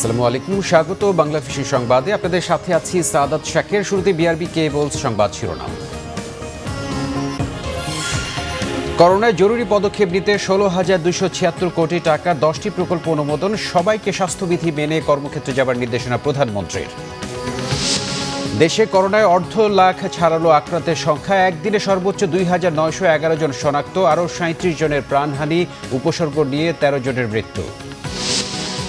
আসসালামু আলাইকুম, স্বাগত বাংলা ফিশিং সংবাদে। আপনাদের সাথে আছি সাদাত শাকের। শুরুতে বিআরবি কেবলস সংবাদ শিরোনাম। করোনায় জরুরি পদক্ষেপ নিতে 16,276 কোটি টাকা 10টি প্রকল্প অনুমোদন। সবাইকে স্বাস্থ্যবিধি মেনে কর্মক্ষেত্রে যাবার নির্দেশনা প্রধানমন্ত্রীর। দেশে করোনায় 1.5 লাখ ছাড়ালো আক্রান্তের সংখ্যা। একদিনে সর্বোচ্চ 2,911 জন শনাক্ত, আরও 37 জনের প্রাণহানি, উপসর্গ নিয়ে 13 জনের মৃত্যু।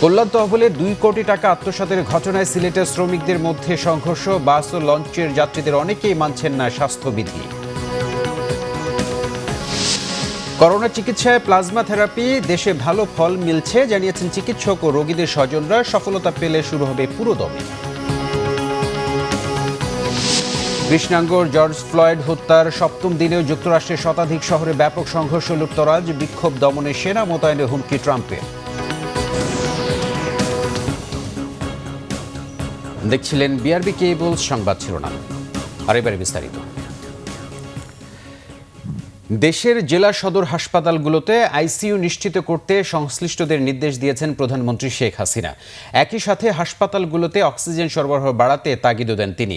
কল্যাণ তহবিলে 2 কোটি টাকা আত্মসাতের ঘটনায় সিলেটের শ্রমিকদের মধ্যে সংঘর্ষ। বাস ও লঞ্চের যাত্রীদের অনেকেই মানছেন না স্বাস্থ্যবিধি। করোনা চিকিৎসায় প্লাজমা থেরাপি দেশে ভালো ফল মিলছে জানিয়েছেন চিকিৎসক ও রোগীদের স্বজনরা। সফলতা পেলে শুরু হবে পুরোদমে। কৃষ্ণাঙ্গ জর্জ ফ্লয়েড হত্যার 7ম দিনেও যুক্তরাষ্ট্রের শতাধিক শহরে ব্যাপক সংঘর্ষ, লুটতরাজ, বিক্ষোভ দমনে সেনা মোতায়েনের হুমকি ট্রাম্পের। দেখছিলেন বিআরবি কেবলস সংবাদ শিরোনাম। আর এবারে বিস্তারিত। দেশের জেলা সদর হাসপাতালগুলোতে আইসিইউ নিশ্চিত করতে সংশ্লিষ্টদের নির্দেশ দিয়েছেন প্রধানমন্ত্রী শেখ হাসিনা। একই সাথে হাসপাতালগুলোতে অক্সিজেন সরবরাহ বাড়াতে তাগিদও দেন তিনি।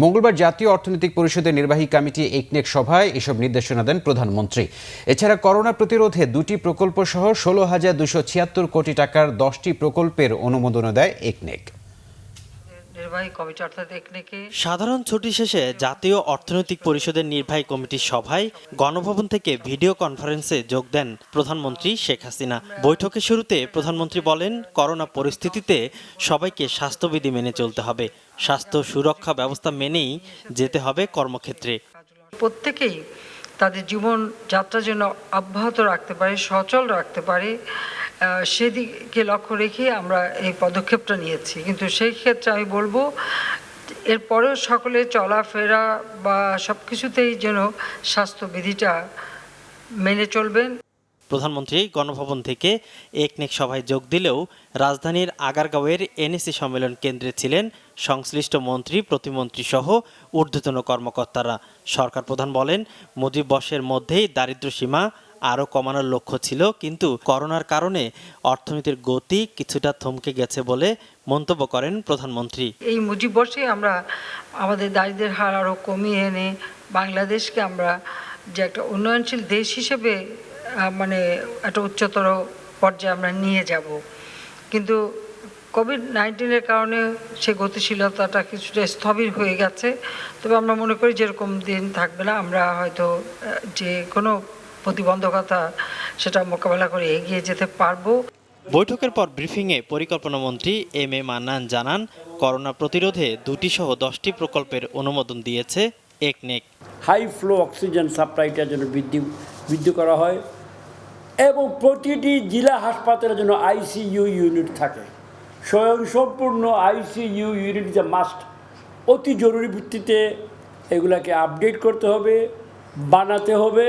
মঙ্গলবার জাতীয় অর্থনৈতিক পরিষদের নির্বাহী কমিটি একনেক সভায় এসব নির্দেশনা দেন প্রধানমন্ত্রী। এছাড়া করোনা প্রতিরোধে 2টি প্রকল্প সহ 16,276 কোটি টাকার 10টি প্রকল্পের অনুমোদনও দেয় একনেক। সাধারণ ছুটি শেষে জাতীয় অর্থনৈতিক পরিষদের নির্বাহী কমিটির সভায় গণভবন থেকে ভিডিও কনফারেন্সে যোগ দেন প্রধানমন্ত্রী শেখ হাসিনা। বৈঠকের শুরুতে প্রধানমন্ত্রী বলেন, করোনা পরিস্থিতিতে সবাইকে স্বাস্থ্যবিধি মেনে চলতে হবে। স্বাস্থ্য সুরক্ষা ব্যবস্থা মেনেই যেতে হবে কর্মক্ষেত্রে। প্রত্যেকেই তাদের জীবন যাত্রা যেন অব্যাহত রাখতে পারে, সচল রাখতে পারে, সেদিকে লক্ষ্য রেখে আমরা এই পদক্ষেপটা নিয়েছি। কিন্তু সেই ক্ষেত্রে আমি বলবো, এরপরেও সকলে চলাফেরা বা সব কিছুতেই যেন স্বাস্থ্যবিধিটা মেনে চলবেন। প্রধানমন্ত্রী গণভবন থেকে একনেক সভায় যোগ দিলেও রাজধানীর আগারগাঁওয়ের এনএসি সম্মেলন কেন্দ্রে ছিলেন সংশ্লিষ্ট মন্ত্রী, প্রতিমন্ত্রী সহ ঊর্ধ্বতন কর্মকর্তারা। সরকার প্রধান বলেন, মুজিব বর্ষের মধ্যেই দারিদ্র্য সীমা আরও কমানোর লক্ষ্য ছিল, কিন্তু করোনার কারণে অর্থনীতির গতি কিছুটা থমকে গেছে বলে মন্তব্য করেন প্রধানমন্ত্রী। এই মুজিব বর্ষে আমরা আমাদের দারিদ্র্যের হার আরও কমিয়ে এনে বাংলাদেশকে আমরা যে একটা উন্নয়নশীল দেশ হিসেবে একটা উচ্চতর পর্যায়ে আমরা নিয়ে যাব। কিন্তু কোভিড-19-এর কারণে সে গতিশীলতাটা কিছুটা স্থবির হয়ে গেছে। তবে আমরা মনে করি যেরকম দিন থাকবে না, আমরা হয়তো যে কোনো প্রতিবন্ধকতা সেটা মোকাবেলা করে এগিয়ে যেতে পারবো। বৈঠকের পর ব্রিফিংয়ে পরিকল্পনা মন্ত্রী এম এ মান্নান জানান, করোনা প্রতিরোধে 2টি সহ 10টি প্রকল্পের অনুমোদন দিয়েছে একনেক। হাই ফ্লো অক্সিজেন সাপ্লাইটার জন্য বৃদ্ধি করা হয় এবং প্রতিটি জেলা হাসপাতালের জন্য আইসিইউ ইউনিট থাকে। স্বয়ংসম্পূর্ণ আইসিইউ ইউনিট যে মাস্ট, অতি জরুরি ভিত্তিতে এগুলাকে আপডেট করতে হবে, বানাতে হবে,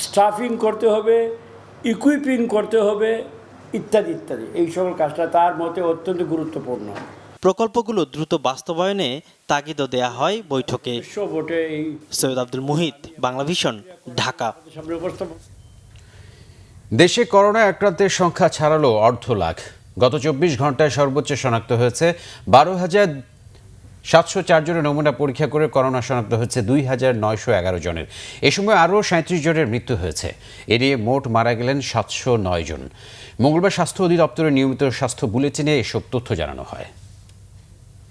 স্টাফিং করতে হবে, ইকুইপিং করতে হবে, ইত্যাদি ইত্যাদি। এই সকল কাজটা তার মতে অত্যন্ত গুরুত্বপূর্ণ। প্রকল্পগুলো দ্রুত বাস্তবায়নে তাগিদও দেয়া হয় বৈঠকে। সৈয়দ আব্দুল মুহিত, বাংলা ভিশন, ঢাকা। দেশে করোনায় আক্রান্তের সংখ্যা ছাড়ালো 1.5 লাখ। গত 24 ঘন্টায় সর্বোচ্চ শনাক্ত হয়েছে 12,704 জনের নমুনা পরীক্ষা করে করোনা শনাক্ত হয়েছে 2,911 জনের। এ সময় আরও 37 জনের মৃত্যু হয়েছে। এ নিয়ে মোট মারা গেলেন 709 জন। মঙ্গলবার স্বাস্থ্য অধিদপ্তরের নিয়মিত স্বাস্থ্য বুলেটিনে এসব তথ্য জানানো হয়।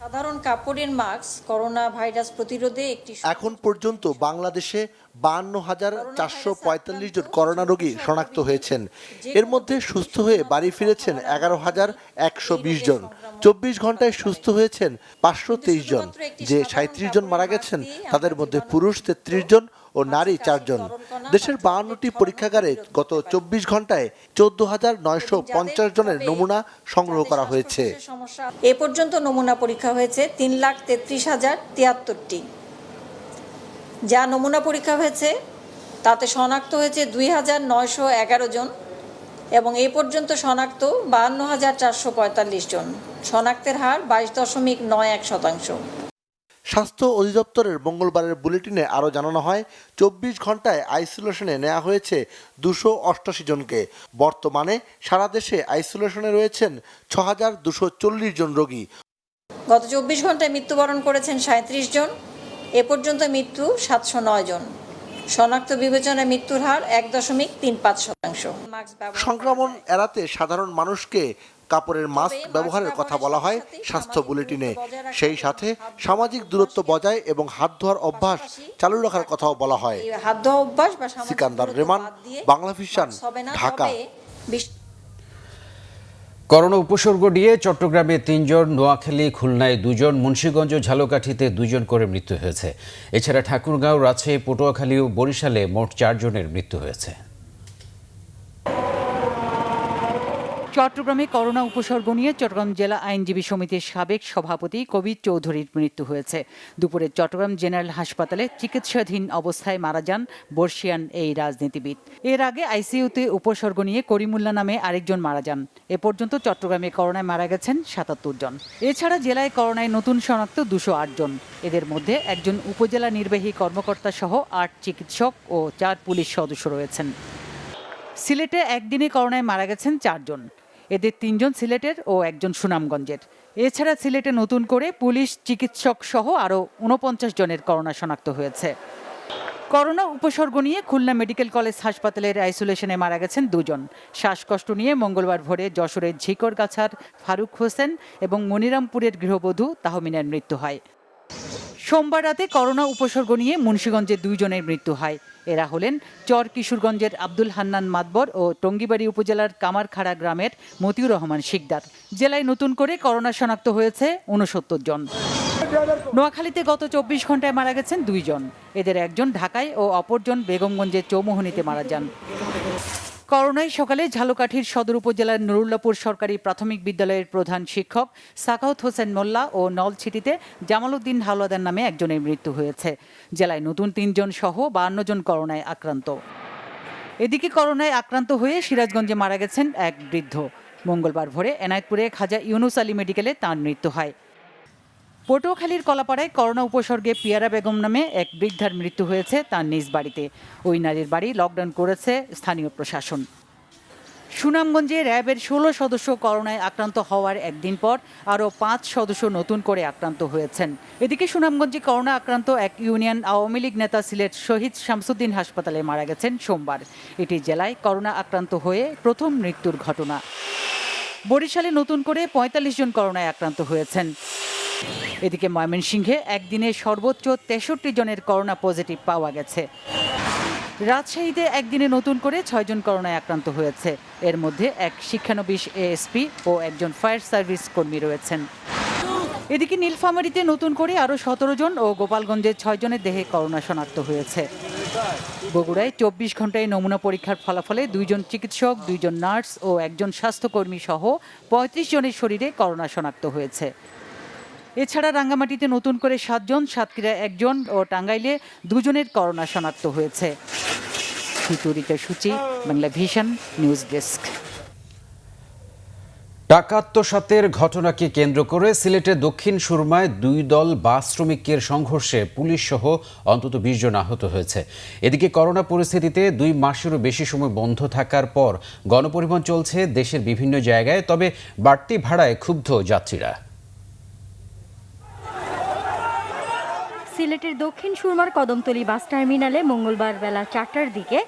সাধারণ কাপড়ের মাস্ক করোনা ভাইরাস প্রতিরোধে এখন পর্যন্ত বাংলাদেশে 52,445 জন করোনা রোগী শনাক্ত হয়েছেন। এর মধ্যে সুস্থ হয়ে বাড়ি ফিরেছেন 11,120 জন। 24 ঘন্টায় সুস্থ হয়েছেন 523 জন। যে 37 জন মারা গেছেন তাদের মধ্যে পুরুষ 33 জন ও নারী 4 জন। দেশের 52টি পরীক্ষাগারে গত 24 ঘন্টায় 14,950 জনের নমুনা সংগ্রহ করা হয়েছে। এ পর্যন্ত নমুনা পরীক্ষা হয়েছে 3,33,073টি। যা নমুনা পরীক্ষা হয়েছে তাতে শনাক্ত হয়েছে 2,911 জন এবং এই পর্যন্ত শনাক্ত 52,445 জন। শনাক্তের হার 22.91%। স্বাস্থ্য অধিদপ্তরের মঙ্গলবারের বুলেটিনে আরও জানানো হয় 24 ঘন্টায় আইসোলেশনে নেওয়া হয়েছে 288 জনকে। বর্তমানে সারা দেশে আইসোলেশনে রয়েছেন 6240 জন রোগী। গত 24 ঘন্টায় মৃত্যুবরণ করেছেন 37 জন। এ পর্যন্ত মৃত্যু 709 জন। শনাক্ত বিবেচনায় মৃত্যুর হার 1.35%। সংক্রমণ এড়াতে সাধারণ মানুষকে কাপড়ের মাস্ক ব্যবহারের কথা বলা হয় স্বাস্থ্য বুলেটিনে। সেই সাথে সামাজিক দূরত্ব বজায় এবং হাত ধোয়ার অভ্যাস চালু রাখার কথাও বলা হয়। হাত ধোয়া অভ্যাস বা সামাজিক সিকান্দার দূরত্ব রেমান, বাদ দিয়ে বাংলা ভিশন, ঢাকা। করোনা উপসর্গ নিয়ে চট্টগ্রামে 3 জন, নোয়াখালী, খুলনায় 2 জন, মুন্সিগঞ্জ ও ঝালকাঠিতে 2 জন করে মৃত্যু হয়েছে। এছাড়া ঠাকুরগাঁও, রাজশাহী, পটুয়াখালী ও বরিশালে মোট 4 জনের মৃত্যু হয়েছে। চট্টগ্রামে করোনা উপসর্গ নিয়ে চট্টগ্রাম জেলা আইনজীবী সমিতির সাবেক সভাপতি কবির চৌধুরীর মৃত্যু হয়েছে। দুপুরে চট্টগ্রাম জেনারেল হাসপাতালে চিকিৎসাধীন অবস্থায় মারা যান বর্ষিয়ান এই রাজনীতিবিদ। এর আগে আইসিইউতে উপসর্গ নিয়ে করিমুল্লাহ নামে আরেকজন মারা যান। এ পর্যন্ত চট্টগ্রামে করোনায় মারা গেছেন 77 জন। এছাড়া জেলায় করোনায় নতুন শনাক্ত 208 জন। এদের মধ্যে একজন উপজেলা নির্বাহী কর্মকর্তা সহ 8 চিকিৎসক ও 4 পুলিশ সদস্য রয়েছেন। সিলেটে একদিনে করোনায় মারা গেছেন 4 জন। এদের 3 জন সিলেটের ও 1 জন সুনামগঞ্জের। এছাড়া সিলেটে নতুন করে পুলিশ, চিকিৎসক সহ আরও 49 জনের করোনা শনাক্ত হয়েছে। করোনা উপসর্গ নিয়ে খুলনা মেডিকেল কলেজ হাসপাতালের আইসোলেশনে মারা গেছেন 2 জন। শ্বাসকষ্ট নিয়ে মঙ্গলবার ভোরে যশোরের ঝিকরগাছার ফারুক হোসেন এবং মনিরামপুরের গৃহবধূ তাহমিনের মৃত্যু হয়। সোমবার রাতে করোনা উপসর্গ নিয়ে মুন্সিগঞ্জে 2 জনের মৃত্যু হয়। এরা হলেন চর কিশোরগঞ্জের আব্দুল হান্নান মাতবর ও টঙ্গিবাড়ি উপজেলার কামারখাড়া গ্রামের মতিউর রহমান শিকদার। জেলায় নতুন করে করোনা শনাক্ত হয়েছে 69 জন। নোয়াখালীতে গত 24 ঘন্টায় মারা গেছেন 2 জন। এদের একজন ঢাকায় ও অপরজন বেগমগঞ্জের চৌমুহনীতে মারা যান। করোনায় সকালে ঝালকাঠির সদর উপজেলার নুরুল্লাপুর সরকারি প্রাথমিক বিদ্যালয়ের প্রধান শিক্ষক সাখাওয়াত হোসেন মোল্লা ও নলছিটিতে জামালউদ্দিন হাওলাদার নামে একজনের মৃত্যু হয়েছে। জেলায় নতুন 3 জন সহ 52 জন করোনায় আক্রান্ত। এদিকে করোনায় আক্রান্ত হয়ে সিরাজগঞ্জে মারা গেছেন এক বৃদ্ধ। মঙ্গলবার ভোরে এনায়েতপুরে খাজা ইউনুস আলী মেডিকেলে তাঁর মৃত্যু হয়। পটুয়াখালীর কলাপাড়ায় করোনা উপসর্গে পিয়ারা বেগম নামে এক বৃদ্ধার মৃত্যু হয়েছে তার নিজ বাড়িতে। ওই নারীর বাড়ি লকডাউন করেছে স্থানীয় প্রশাসন। সুনামগঞ্জে র্যাবের 16 সদস্য করোনায় আক্রান্ত হওয়ার একদিন পর আরও 5 সদস্য নতুন করে আক্রান্ত হয়েছেন। এদিকে সুনামগঞ্জে করোনা আক্রান্ত এক ইউনিয়ন আওয়ামী লীগ নেতা সিলেট শহীদ শামসুদ্দিন হাসপাতালে মারা গেছেন সোমবার। এটি জেলায় করোনা আক্রান্ত হয়ে প্রথম মৃত্যুর ঘটনা। বরিশালে নতুন করে 45 জন করোনায় আক্রান্ত হয়েছেন। এদিকে ময়মনসিংহে একদিনে সর্বোচ্চ 63 জনের করোনা পজিটিভ পাওয়া গেছে। রাজশাহীতে একদিনে নতুন করে 6 জন করোনায় আক্রান্ত হয়েছে। এর মধ্যে এক শিক্ষানবিশ এএসপি ও একজন ফায়ার সার্ভিস কর্মী রয়েছেন। এদিকে নীলফামারীতে নতুন করে আরও 17 জন ও গোপালগঞ্জে 6 জনের দেহে করোনা শনাক্ত হয়েছে। বগুড়ায় 24 ঘন্টায় নমুনা পরীক্ষার ফলাফলে 2 জন চিকিৎসক, 2 জন নার্স ও 1 জন স্বাস্থ্যকর্মী সহ 35 জনের শরীরে করোনা শনাক্ত হয়েছে। এছাড়া রাঙ্গামাটিতে নতুন করে 7 জন, সাতক্ষীরায় 1 জন ও টাঙ্গাইলে 2 জনের করোনা শনাক্ত হয়েছে। সূচি, বাংলা ভিশন, নিউজ ডেস্ক। টাকা আত্মসাতের ঘটনাকে কেন্দ্র করে সিলেটে দক্ষিণ সুরমায় 2 দল বাস শ্রমিকের সংঘর্ষে পুলিশ সহ অন্তত 20 জন আহত হয়েছে। এদিকে করোনা পরিস্থিতিতে 2 মাসেরও বেশি সময় বন্ধ থাকার পর গণপরিবহন চলছে দেশের বিভিন্ন জায়গায়, তবে বাড়তি ভাড়ায় ক্ষুব্ধ যাত্রীরা। সিলেটের দক্ষিণ সুরমার কদমতলী বাস টার্মিনালে মঙ্গলবার বেলা 4টার দিকে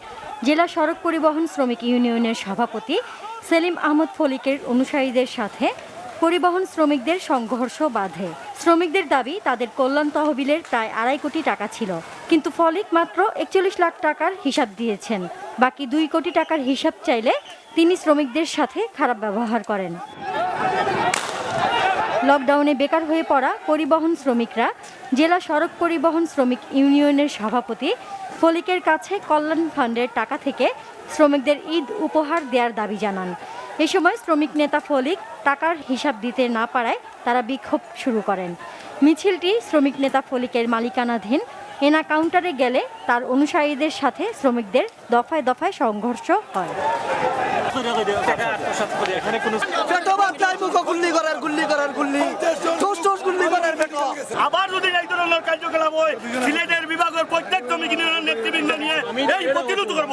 জেলা সড়ক পরিবহন শ্রমিক ইউনিয়নের সভাপতি সেলিম আহমদ ফলিকের অনুসারীদের সাথে পরিবহন শ্রমিকদের সংঘর্ষ বাধে। শ্রমিকদের দাবি তাদের কল্যাণ তহবিলের প্রায় 2.5 কোটি টাকা ছিল, কিন্তু ফলিক মাত্র 41 লাখ টাকার হিসাব দিয়েছেন। বাকি 2 কোটি টাকার হিসাব চাইলে তিনি শ্রমিকদের সাথে খারাপ ব্যবহার করেন। লকডাউনে বেকার হয়ে পড়া পরিবহন শ্রমিকরা জেলা সড়ক পরিবহন শ্রমিক ইউনিয়নের সভাপতি ফলিকের কাছে কল্যাণ ফান্ডের টাকা থেকে শ্রমিকদের ঈদ উপহার দেওয়ার দাবি জানান। এ সময় শ্রমিক নেতা ফলিক টাকার হিসাব দিতে না পারায় তারা বিক্ষোভ শুরু করেন। মিছিলটি শ্রমিক নেতা ফলিকের মালিকানাধীন এনা কাউন্টারে গেলে তার অনুসারীদের সাথে শ্রমিকদের দফায় দফায় সংঘর্ষ হয়। আবার যদি এই ধরনের ধরনের কার্যকলাপ হয় সিলেটের বিভাগের প্রত্যেক শ্রমিক ইউনিয়নের নেতৃবৃন্দ নিয়ে এই প্রতিরোধ করব।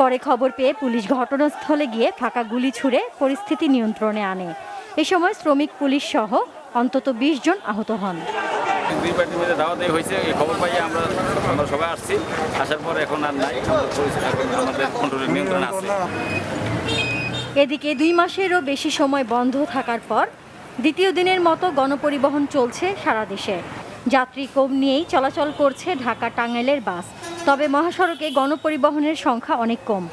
পরে খবর পেয়ে পুলিশ ঘটনাস্থলে গিয়ে ফাঁকা গুলি ছুড়ে পরিস্থিতি নিয়ন্ত্রণে আনে। এ সময় শ্রমিক পুলিশ সহ অন্তত 20 জন আহত হন। দুই পার্টির মধ্যে দাওয়া দেওয়া হয়েছে, এই খবর পাইয়ে আমরা সবাই আসছি। আসার পর এখন আর নাই, আমাদের কন্ট্রোলের নিয়ন্ত্রণে আছে। এদিকে 2 মাসেরও বেশি সময় বন্ধ থাকার পর দ্বিতীয় দিনের মতো গণপরিবহন চলছে সারা দেশে। যাত্রী কম নিয়েই চলাচল করছে ঢাকা টাঙ্গাইলের বাস। তবে মহাসড়কে গণপরিবহনের সংখ্যা অনেক কম।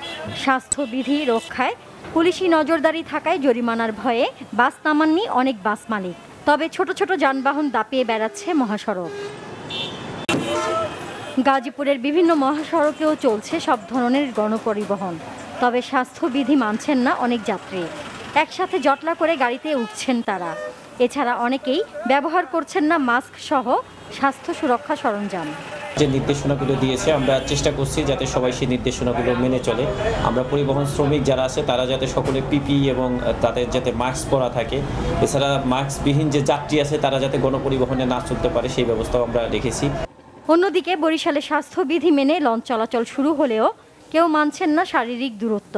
স্বাস্থ্যবিধি রক্ষায় পুলিশি নজরদারি থাকায় জরিমানার ভয়ে বাস নামাননি অনেক বাস মালিক। তবে ছোট ছোট যানবাহন দাপিয়ে বেড়াচ্ছে মহাসড়ক। গাজীপুরের বিভিন্ন মহাসড়কেও চলছে সব ধরনের গণপরিবহন। তবে স্বাস্থ্যবিধি মানছেন না অনেক যাত্রী। একসাথে জটলা করে গাড়িতে উঠছেন তারা। এছাড়া অনেকেই ব্যবহার করছেন না মাস্ক সহ স্বাস্থ্য সুরক্ষা সরঞ্জাম। যে নির্দেশনাগুলো দিয়েছে আমরা চেষ্টা করছি যাতে সবাই সেই নির্দেশনাগুলো মেনে চলে। আমরা পরিবহন শ্রমিক যারা আছে তারা যাতে সকলে পিপি এবং তাদের যাতে মাস্ক পরা থাকে। এছাড়া মাস্কবিহীন যে যাত্রী আছে তারা যাতে গণপরিবহনে না চলতে পারে সেই ব্যবস্থাও আমরা রেখেছি। অন্যদিকে বরিশালে স্বাস্থ্যবিধি মেনে লঞ্চ চলাচল শুরু হলেও কেউ মানছেন না শারীরিক দূরত্ব।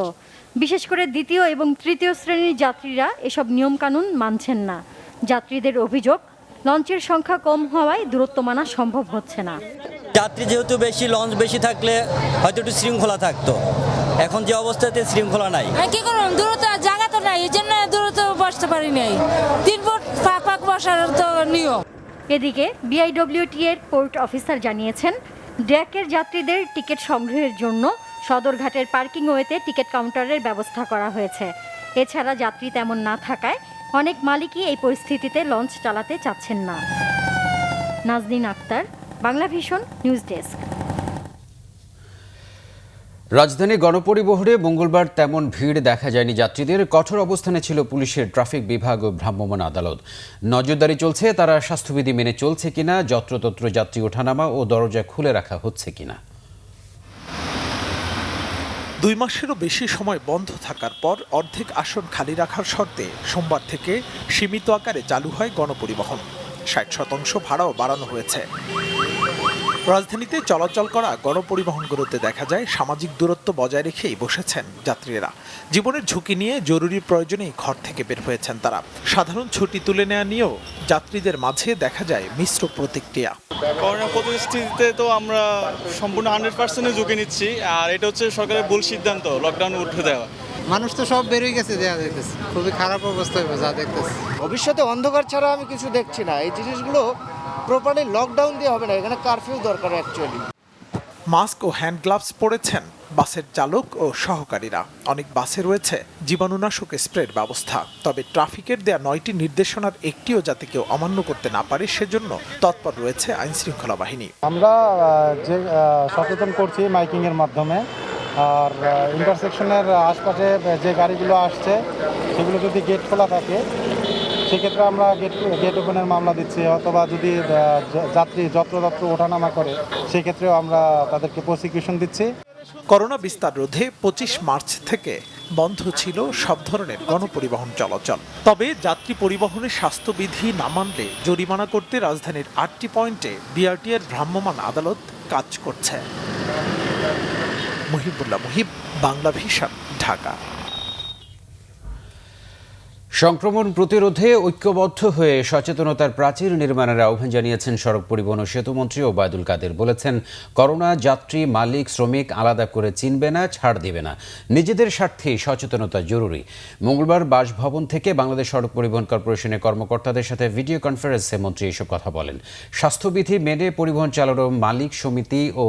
বিশেষ করে দ্বিতীয় এবং তৃতীয় শ্রেণীর যাত্রীরা এসব নিয়মকানুন মানছেন না। যাত্রীদের অভিযোগ, লঞ্চের সংখ্যা কম হওয়ায় দূরত্ব মানা সম্ভব হচ্ছে না। যাত্রী যেহেতু বেশি, লঞ্চ বেশি থাকলে হয়তো একটু শৃঙ্খলা থাকতো। এখন যে অবস্থাতে শৃঙ্খলা নাই। কি করুন, দূরত্ব জায়গা তো নাই, এই জন্য দূরত্ব বসতে পারি নাই। 3 ফুট ফাঁক বসার তো নিয়ম। এদিকে বিআইডব্লিউটি এর পোর্ট অফিসার জানিয়েছেন, ড্র্যাকের যাত্রীদের টিকিট সংগ্রহের জন্য সদরঘাটের পার্কিং ওয়েতে টিকিট কাউন্টারের ব্যবস্থা করা হয়েছে। এছাড়া যাত্রী তেমন না থাকায় অনেক মালিকই এই পরিস্থিতিতে লঞ্চ চালাতে চাচ্ছেন না। Nazneen Akter, Bangla vision news desk. রাজধানী গণপরিবহনে মঙ্গলবার তেমন ভিড় দেখা যায়নি যাত্রীদের। কঠোর অবস্থানে ছিল পুলিশের ট্রাফিক বিভাগ ও ভ্রাম্যমাণ আদালত। নজরদারি চলছে তারা স্বাস্থ্যবিধি মেনে চলছে কিনা, যত্রতত্র যাত্রী ওঠানামা ও দরজা খুলে রাখা হচ্ছে কিনা। 2 মাসেরও বেশি সময় বন্ধ থাকার পর অর্ধেক আসন খালি রাখার শর্তে সোমবার থেকে সীমিত আকারে চালু হয় গণপরিবহন। 60% ভাড়াও বাড়ানো হয়েছে। রাজধানীতে চলাচল করা গণপরিবহনগুলোতে দেখা যায় সামাজিক দূরত্ব বজায় রেখেই বসেছেন যাত্রীরা। জীবনের ঝুঁকি নিয়ে জরুরি প্রয়োজনেই ঘর থেকে বের হয়েছেন তারা। সাধারণ ছুটি তুলে নেওয়া নিয়েও যাত্রীদের মাঝে দেখা যায় মিশ্র প্রতিক্রিয়া। করোনা পরিস্থিতিতে তো আমরা সম্পূর্ণ 100% ঝুঁকি নিচ্ছি, আর এটা হচ্ছে সরকারের ভুল সিদ্ধান্ত লকডাউন উঠে দেওয়া। মানুষ তো সব বেরিয়ে গেছে, দেওয়া দেখতেছে খুবই খারাপ অবস্থা হবে যা দেখতেছে। ভবিষ্যতে অন্ধকার ছাড়া আমি কিছু দেখছি না। এই জিনিসগুলো প্রপারলি লকডাউন দিয়ে হবে না, এখানে কারফিউ দরকার অ্যাকচুয়ালি। মাস্ক ও হ্যান্ড গ্লাভস পরেছেন বাসের চালক ও সহকারীরা। অনেক বাসে রয়েছে জীবাণুনাশক স্প্রের ব্যবস্থা। তবে ট্রাফিকের দেয়া 9টি নির্দেশনার একটিও যাতে কেউ অমান্য করতে না পারে সেজন্য তৎপর রয়েছে আইনশৃঙ্খলা বাহিনী। আমরা যে সচেতন করছি মাইকিংয়ের মাধ্যমে, আর ইন্টারসেকশনের আশপাশে যে গাড়িগুলো আসছে সেগুলো যদি গেট খোলা থাকে সেক্ষেত্রে আমরা গেট ওপেনের মামলা দিচ্ছি, অথবা যদি যাত্রী যত্রতত্র ওঠানামা করে সেক্ষেত্রেও আমরা তাদেরকে প্রসিকিউশন দিচ্ছি। করোনা বিস্তার রোধে 25 মার্চ থেকে বন্ধ ছিল সব ধরনের গণপরিবহন চলাচল। তবে যাত্রী পরিবহনের স্বাস্থ্যবিধি না মানলে জরিমানা করতে রাজধানীর 8টি পয়েন্টে বিআরটি এর ভ্রাম্যমাণ আদালত কাজ করছে। মুহিবুল্লাহ মুহিব, বাংলা ভিশন, ঢাকা। সংক্রমণ প্রতিরোধে ঐক্যবদ্ধ হয়ে সচেতনতার প্রাচীর নির্মাণের আহ্বান জানিয়েছেন সড়ক পরিবহন ও সেতুমন্ত্রী ওবায়দুল কাদের। বলেছেন, করোনা যাত্রী মালিক শ্রমিক আলাদা করে চিনবে না, ছাড় দিবে না। নিজেদের স্বার্থেই সচেতনতা জরুরি। মঙ্গলবার বাসভবন থেকে বাংলাদেশ সড়ক পরিবহন কর্পোরেশনের কর্মকর্তাদের সাথে ভিডিও কনফারেন্সে মন্ত্রী এসব কথা বলেন। স্বাস্থ্যবিধি মেনে পরিবহন চালানো মালিক সমিতি ও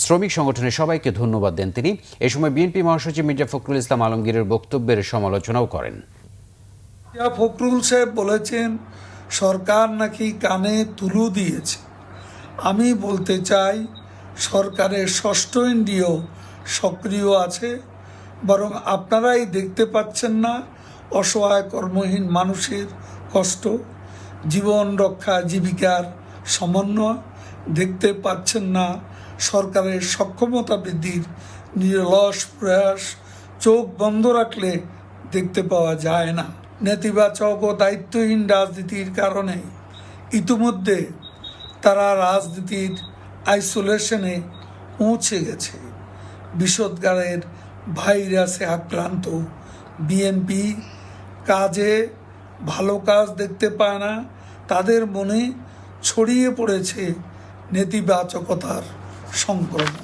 শ্রমিক সংগঠনের সবাইকে ধন্যবাদ দেন তিনি। এ সময় বিএনপি মহাসচিব মির্জা ফখরুল ইসলাম আলমগীরের বক্তব্যের সমালোচনাও করেন। ফখরুল সাহেব বলেছেন সরকার নাকি কানে তুলো দিয়েছে। আমি বলতে চাই সরকারের ষষ্ঠ ইন্দ্রিয় সক্রিয় আছে, বরং আপনারাই দেখতে পাচ্ছেন না অসহায় কর্মহীন মানুষের কষ্ট, জীবন রক্ষা জীবিকার সমন্বয়, দেখতে পাচ্ছেন না সরকারের সক্ষমতা বৃদ্ধির নিরলস প্রয়াস। চোখ বন্ধ রাখলে দেখতে পাওয়া যায় না। নেতিবাচক ও দায়িত্বহীন রাজনীতির কারণে ইতিমধ্যে তারা রাজনীতির আইসোলেশনে পৌঁছে গেছে। বিষোদ্গারের ভাইরাসে আক্রান্ত বিএনপি কাজে ভালো কাজ দেখতে পায় না, তাদের মনে ছড়িয়ে পড়েছে নেতিবাচকতার সংক্রমণ।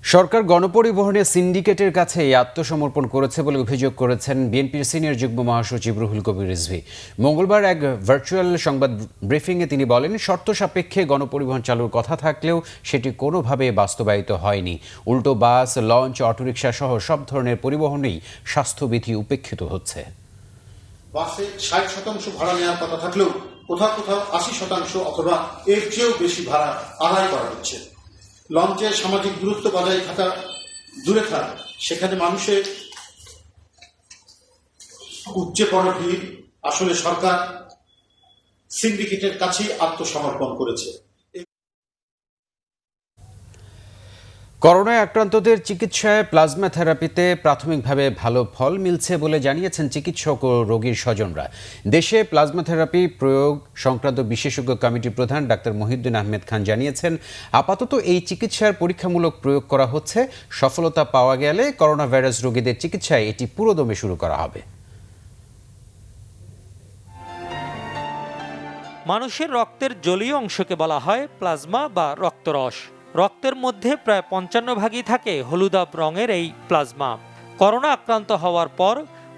সরকার গণপরিবহনে সিন্ডিকেটের কাছে আত্মসমর্পণ করেছে বলে অভিযোগ করেছেন বিএনপির সিনিয়র যুগ্ম মহাসচিব রুহুল কবির রিজভী। মঙ্গলবার এক ভার্চুয়াল সংবাদ ব্রিফিংয়ে তিনি বলেন, শর্ত সাপেক্ষে গণপরিবহন চালুর কথা থাকলেও সেটি কোনোভাবে বাস্তবায়িত হয়নি। উল্টো বাস, লঞ্চ, অটোরিকশা সহ সব ধরনের পরিবহনেই স্বাস্থ্যবিধি উপেক্ষিত হচ্ছে। বাসে ৬০% ভাড়া নেওয়ার কথা থাকলেও কোথাও কোথাও ৮০% অথবা এর চেয়েও বেশি ভাড়া আদায় করা হচ্ছে। লঞ্চে সামাজিক দূরত্ব বজায় থাকা দূরে থাক, সেখানে মানুষের উপচে পড়া ভিড়। আসলে সরকার সিন্ডিকেটের কাছেই আত্মসমর্পণ করেছে। করোনায় আক্রান্তদের চিকিৎসায় প্লাজমা থেরাপিতে প্রাথমিকভাবে ভালো ফল মিলছে বলে জানিয়েছেন চিকিৎসক ও রোগীর স্বজনরা। দেশে প্লাজমা থেরাপি প্রয়োগ সংক্রান্ত বিশেষজ্ঞ কমিটির প্রধান ডাক্তার মহিউদ্দিন আহমেদ খান জানিয়েছেন, আপাতত এই চিকিৎসার পরীক্ষামূলক প্রয়োগ করা হচ্ছে। সফলতা পাওয়া গেলে করোনা ভাইরাস রোগীদের চিকিৎসায় এটি পুরোদমে শুরু করা হবে। মানুষের রক্তের জলীয় অংশকে বলা হয় প্লাজমা বা রক্তরস। রক্তের মধ্যে প্রায় ৫৫ ভাগই থাকে হলুদাভ রঙের এই প্লাজমা। করোনা আক্রান্ত হওয়ার পর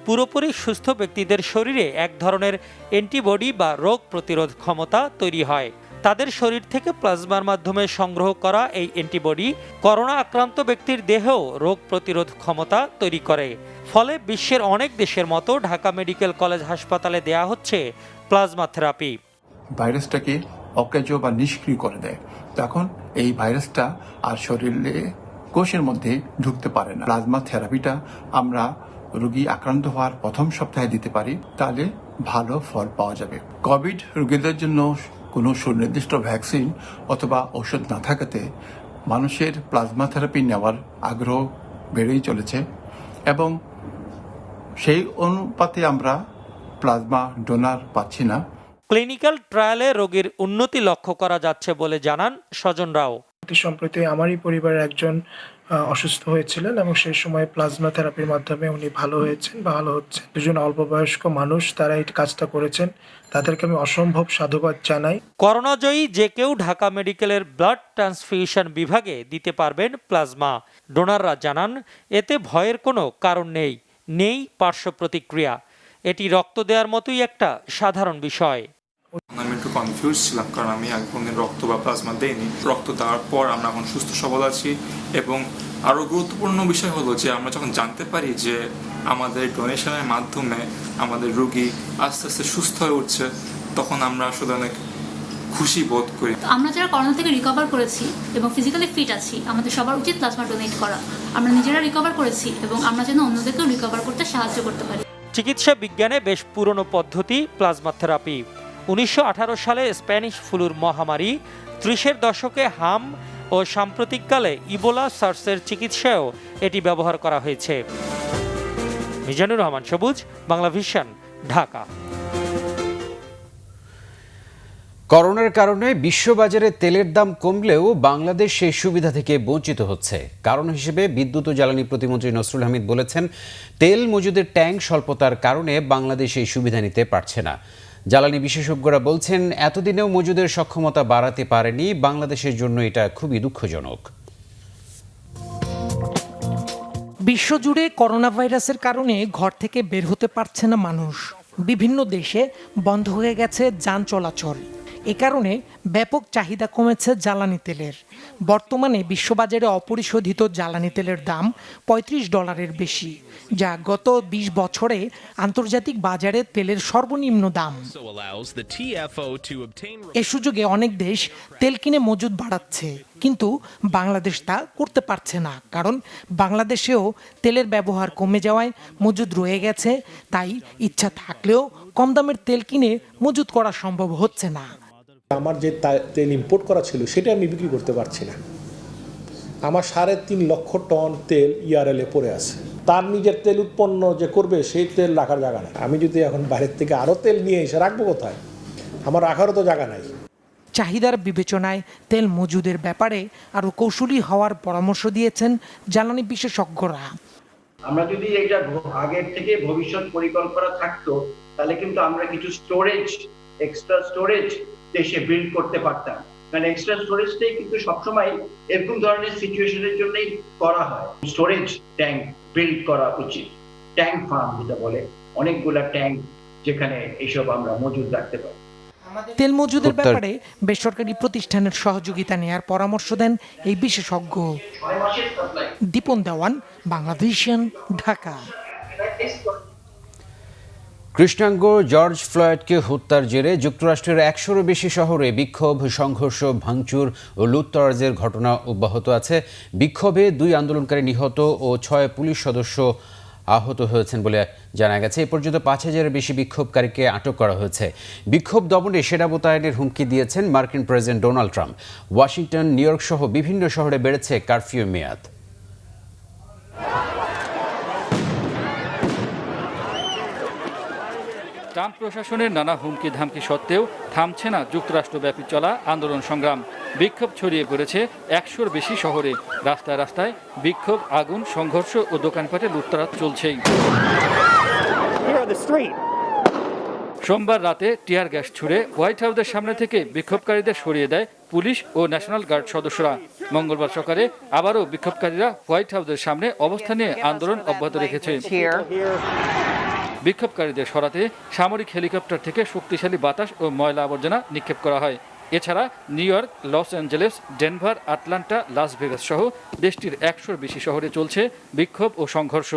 পুরোপুরি সুস্থ ব্যক্তিদের শরীরে এক ধরনের অ্যান্টিবডি বা রোগ প্রতিরোধ ক্ষমতা তৈরি হয়। তাদের শরীর থেকে প্লাজমার মাধ্যমে সংগ্রহ করা এই অ্যান্টিবডি করোনা আক্রান্ত ব্যক্তির দেহেও রোগ প্রতিরোধ ক্ষমতা তৈরি করে। ফলে বিশ্বের অনেক দেশের মতো ঢাকা মেডিকেল কলেজ হাসপাতালে দেয়া হচ্ছে প্লাজমা থেরাপি। ভাইরাসটাকে অকেজ বা নিষ্ক্রিয় করে দেয়, তখন এই ভাইরাসটা আর শরীরে কোষের মধ্যে ঢুকতে পারে না। প্লাজমা থেরাপিটা আমরা রোগী আক্রান্ত হওয়ার প্রথম সপ্তাহে দিতে পারি, তাহলে ভালো ফল পাওয়া যাবে। কোভিড রোগীদের জন্য কোনো সুনির্দিষ্ট ভ্যাকসিন অথবা ওষুধ না থাকাতে মানুষের প্লাজমা থেরাপি নেওয়ার আগ্রহ বেড়েই চলেছে এবং সেই অনুপাতে আমরা প্লাজমা ডোনার পাচ্ছি না। ক্লিনিক্যাল ট্রায়ালে রোগীর উন্নতি লক্ষ্য করা যাচ্ছে বলে জানান স্বজনরাও। সম্প্রতি আমারই পরিবারের একজন অসুস্থ হয়েছিলেন এবং সেই সময় প্লাজমা থেরাপির মাধ্যমে উনি ভালো হয়েছেন, ভালো হচ্ছেন। দুজন অল্প বয়স্ক মানুষ তারা এই কাজটা করেছেন, তাদেরকে আমি অসম্ভব সাধুবাদ জানাই। করোনাজয়ী যে কেউ ঢাকা মেডিকেলের ব্লাড ট্রান্সফিউশন বিভাগে দিতে পারবেন প্লাজমা। ডোনাররা জানান, এতে ভয়ের কোনো কারণ নেই পার্শ্ব প্রতিক্রিয়া। এটি রক্ত দেওয়ার মতোই একটা সাধারণ বিষয়। আমি একটু কনফিউজ ছিলাম, কারণ আমি আগে কোনদিন রক্ত বা প্লাজমা দেইনি। রক্ত দেওয়ার পর আমরা এখন সুস্থ সবল আছি এবং আরও গুরুত্বপূর্ণ বিষয় হলো যে আমরা যখন জানতে পারি যে আমাদের ডোনেশনের মাধ্যমে আমাদের রোগী আস্তে আস্তে সুস্থ হয়ে উঠছে, তখন আমরা আসলে অনেক খুশি বোধ করি। আমরা যারা করোনা থেকে রিকভার করেছি এবং ফিজিক্যালি ফিট আছি, আমাদের সবার উচিত প্লাজমা ডোনেট করা। আমরা নিজেরা রিকভার করেছি এবং আমরা যেন অন্যদেরকেও রিকভার করতে সাহায্য করতে পারি। চিকিৎসা বিজ্ঞানে বেশ পুরনো পদ্ধতি প্লাজমা থেরাপি। ১৯১৮ সালে স্প্যানিশ ফ্লুর মহামারী, ৩০-এর দশকে হাম ও সাম্প্রতিককালে ইবোলা সার্সের চিকিৎসায়ও এটি ব্যবহার করা হয়েছে। মিজানুর রহমান সবুজ, বাংলা ভিশন, ঢাকা। করোনার কারণে বিশ্ববাজারে তেলের দাম কমলেও বাংলাদেশ সেই সুবিধা থেকে বঞ্চিত হচ্ছে। কারণ হিসেবে বিদ্যুৎ ও জ্বালানি প্রতিমন্ত্রী নসরুল হামিদ বলেছেন, তেল মজুদের ট্যাঙ্ক স্বল্পতার কারণে বাংলাদেশ এই সুবিধা নিতে পারছে না। জ্বালানি বিশেষজ্ঞরা বলছেন, এতদিনেও মজুদের সক্ষমতা বাড়াতে পারেনি বাংলাদেশের জন্য এটা খুবই দুঃখজনক। বিশ্বজুড়ে করোনা ভাইরাসের কারণে ঘর থেকে বের হতে পারছে না মানুষ। বিভিন্ন দেশে বন্ধ হয়ে গেছে যান চলাচল। এ কারণে ব্যাপক চাহিদা কমেছে জ্বালানি তেলের। বর্তমানে বিশ্ববাজারে অপরিশোধিত জ্বালানি তেলের দাম $35 বেশি, যা গত 20 বছরে আন্তর্জাতিক বাজারে তেলের সর্বনিম্ন দাম। এ সুযোগে অনেক দেশ তেল কিনে মজুদ বাড়াচ্ছে, কিন্তু বাংলাদেশ তা করতে পারছে না। কারণ বাংলাদেশেও তেলের ব্যবহার কমে যাওয়ায় মজুদ রয়ে গেছে। তাই ইচ্ছা থাকলেও কম দামের তেল কিনে মজুদ করা সম্ভব হচ্ছে না। আমার যে তেল ইম্পোর্ট করা ছিল সেটা আমি বিক্রি করতে পারছি না। আমার 3.5 লক্ষ টন তেল ইয়ারএলে পড়ে আছে। তার নিজের তেল উৎপন্ন যে করবে সেই তেল রাখার জায়গা নেই। আমি যদি এখন বাইরের থেকে আরও তেল নিয়ে এসে রাখবো কোথায়? আমার রাখারও তো জায়গা নাই। চাহিদার বিবেচনায় তেল মজুদের ব্যাপারে আরও কৌশলী হওয়ার পরামর্শ দিয়েছেন জ্বালানি বিশেষজ্ঞরা। আমরা যদি এটা আগের থেকে ভবিষ্যৎ পরিকল্পনা থাকতো, তাহলে কিন্তু আমরা কিছু এক্সট্রা স্টোরেজ দেশে বিল্ড করতে পারতাম। কারণ এক্সট্রা স্টোরেজটাই কিন্তু সবসময় এরকম ধরনের সিচুয়েশনের জন্যই করা হয়। স্টোরেজ ট্যাঙ্ক বিল্ড করা উচিত, ট্যাঙ্ক ফার্ম যেটা বলে, অনেকগুলা ট্যাঙ্ক যেখানে এইসব আমরা মজুদ রাখতে পারি। তেল মজুদের ব্যাপারে বেসরকারি প্রতিষ্ঠানের সহযোগিতা নেয়ার পরামর্শ দেন এই বিশেষজ্ঞ। দীপন দেওয়ান, বাংলাভিশন, ঢাকা। কৃষ্ণাঙ্গ জর্জ ফ্লয়েডকে হত্যার জেরে যুক্তরাষ্ট্রের ১০০-এরও বেশি শহরে বিক্ষোভ, সংঘর্ষ, ভাঙচুর ও লুটতরাজের ঘটনা অব্যাহত আছে। বিক্ষোভে ২ আন্দোলনকারী নিহত ও ৬ পুলিশ সদস্য আহত হয়েছেন বলে জানা গেছে। এ পর্যন্ত ৫,০০০-এর বেশি বিক্ষোভকারীকে আটক করা হয়েছে। বিক্ষোভ দমনে সেনা মোতায়েনের হুমকি দিয়েছেন মার্কিন president Donald Trump. Washington, new York সহ বিভিন্ন শহরে বেড়েছে কারফিউ মেয়াদ। ট্রাম্প প্রশাসনের নানা হুমকি ধামকি সত্ত্বেও থামছে না যুক্তরাষ্ট্রব্যাপী চলা আন্দোলন সংগ্রাম। বিক্ষোভ ছড়িয়ে পড়েছে ১০০-এর বেশি শহরে। রাস্তায় রাস্তায় বিক্ষোভ, আগুন, সংঘর্ষ ও দোকানপাটে লুটতরাজ চলছেই। সোমবার রাতে টিয়ার গ্যাস ছুড়ে হোয়াইট হাউসের সামনে থেকে বিক্ষোভকারীদের সরিয়ে দেয় পুলিশ ও ন্যাশনাল গার্ড সদস্যরা। মঙ্গলবার সকালে আবারও বিক্ষোভকারীরা হোয়াইট হাউসের সামনে অবস্থান নিয়ে আন্দোলন অব্যাহত রেখেছে। বিক্ষোভকারীদের সরাতে সামরিক হেলিকপ্টার থেকে শক্তিশালী বাতাস ও ময়লা আবর্জনা নিক্ষেপ করা হয়। এছাড়া New York, Los Angeles, Denver, Atlanta, Las Vegas সহ দেশটির ১০০-এর বেশি শহরে চলছে বিক্ষোভ ও সংঘর্ষ।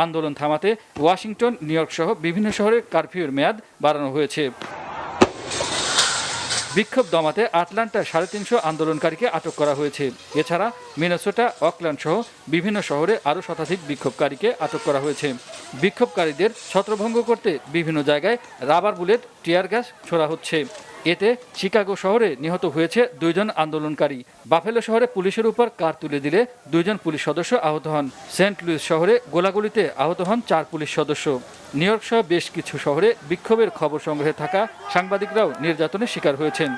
আন্দোলন থামাতে ওয়াশিংটন, নিউ ইয়র্ক সহ বিভিন্ন শহরে কারফিউর মেয়াদ বাড়ানো হয়েছে। বিক্ষোভ দমাতে আটলান্টায় ৩৫০ আন্দোলনকারীকে আটক করা হয়েছে। এছাড়া মিনেসোটা, অকল্যান্ড সহ বিভিন্ন শহরে আরও শতাধিক বিক্ষোভকারীকে আটক করা হয়েছে। বিক্ষোভকারীদের ছত্রভঙ্গ করতে বিভিন্ন জায়গায় রাবার বুলেট, টিয়ার গ্যাস ছোড়া হচ্ছে। এতে শিকাগো শহরে নিহত হয়েছে ২ জন আন্দোলনকারী। বাফেলো শহরে পুলিশের উপর কার তুলে দিলে ২ জন পুলিশ সদস্য আহত হন। সেন্ট লুইস শহরে গোলাগুলিতে আহত হন ৪ পুলিশ সদস্য। নিউ ইয়র্ক সহ বেশ কিছু শহরে বিক্ষোভের খবর সংগ্রহে থাকা সাংবাদিকরাও নির্যাতনের শিকার হয়েছেন।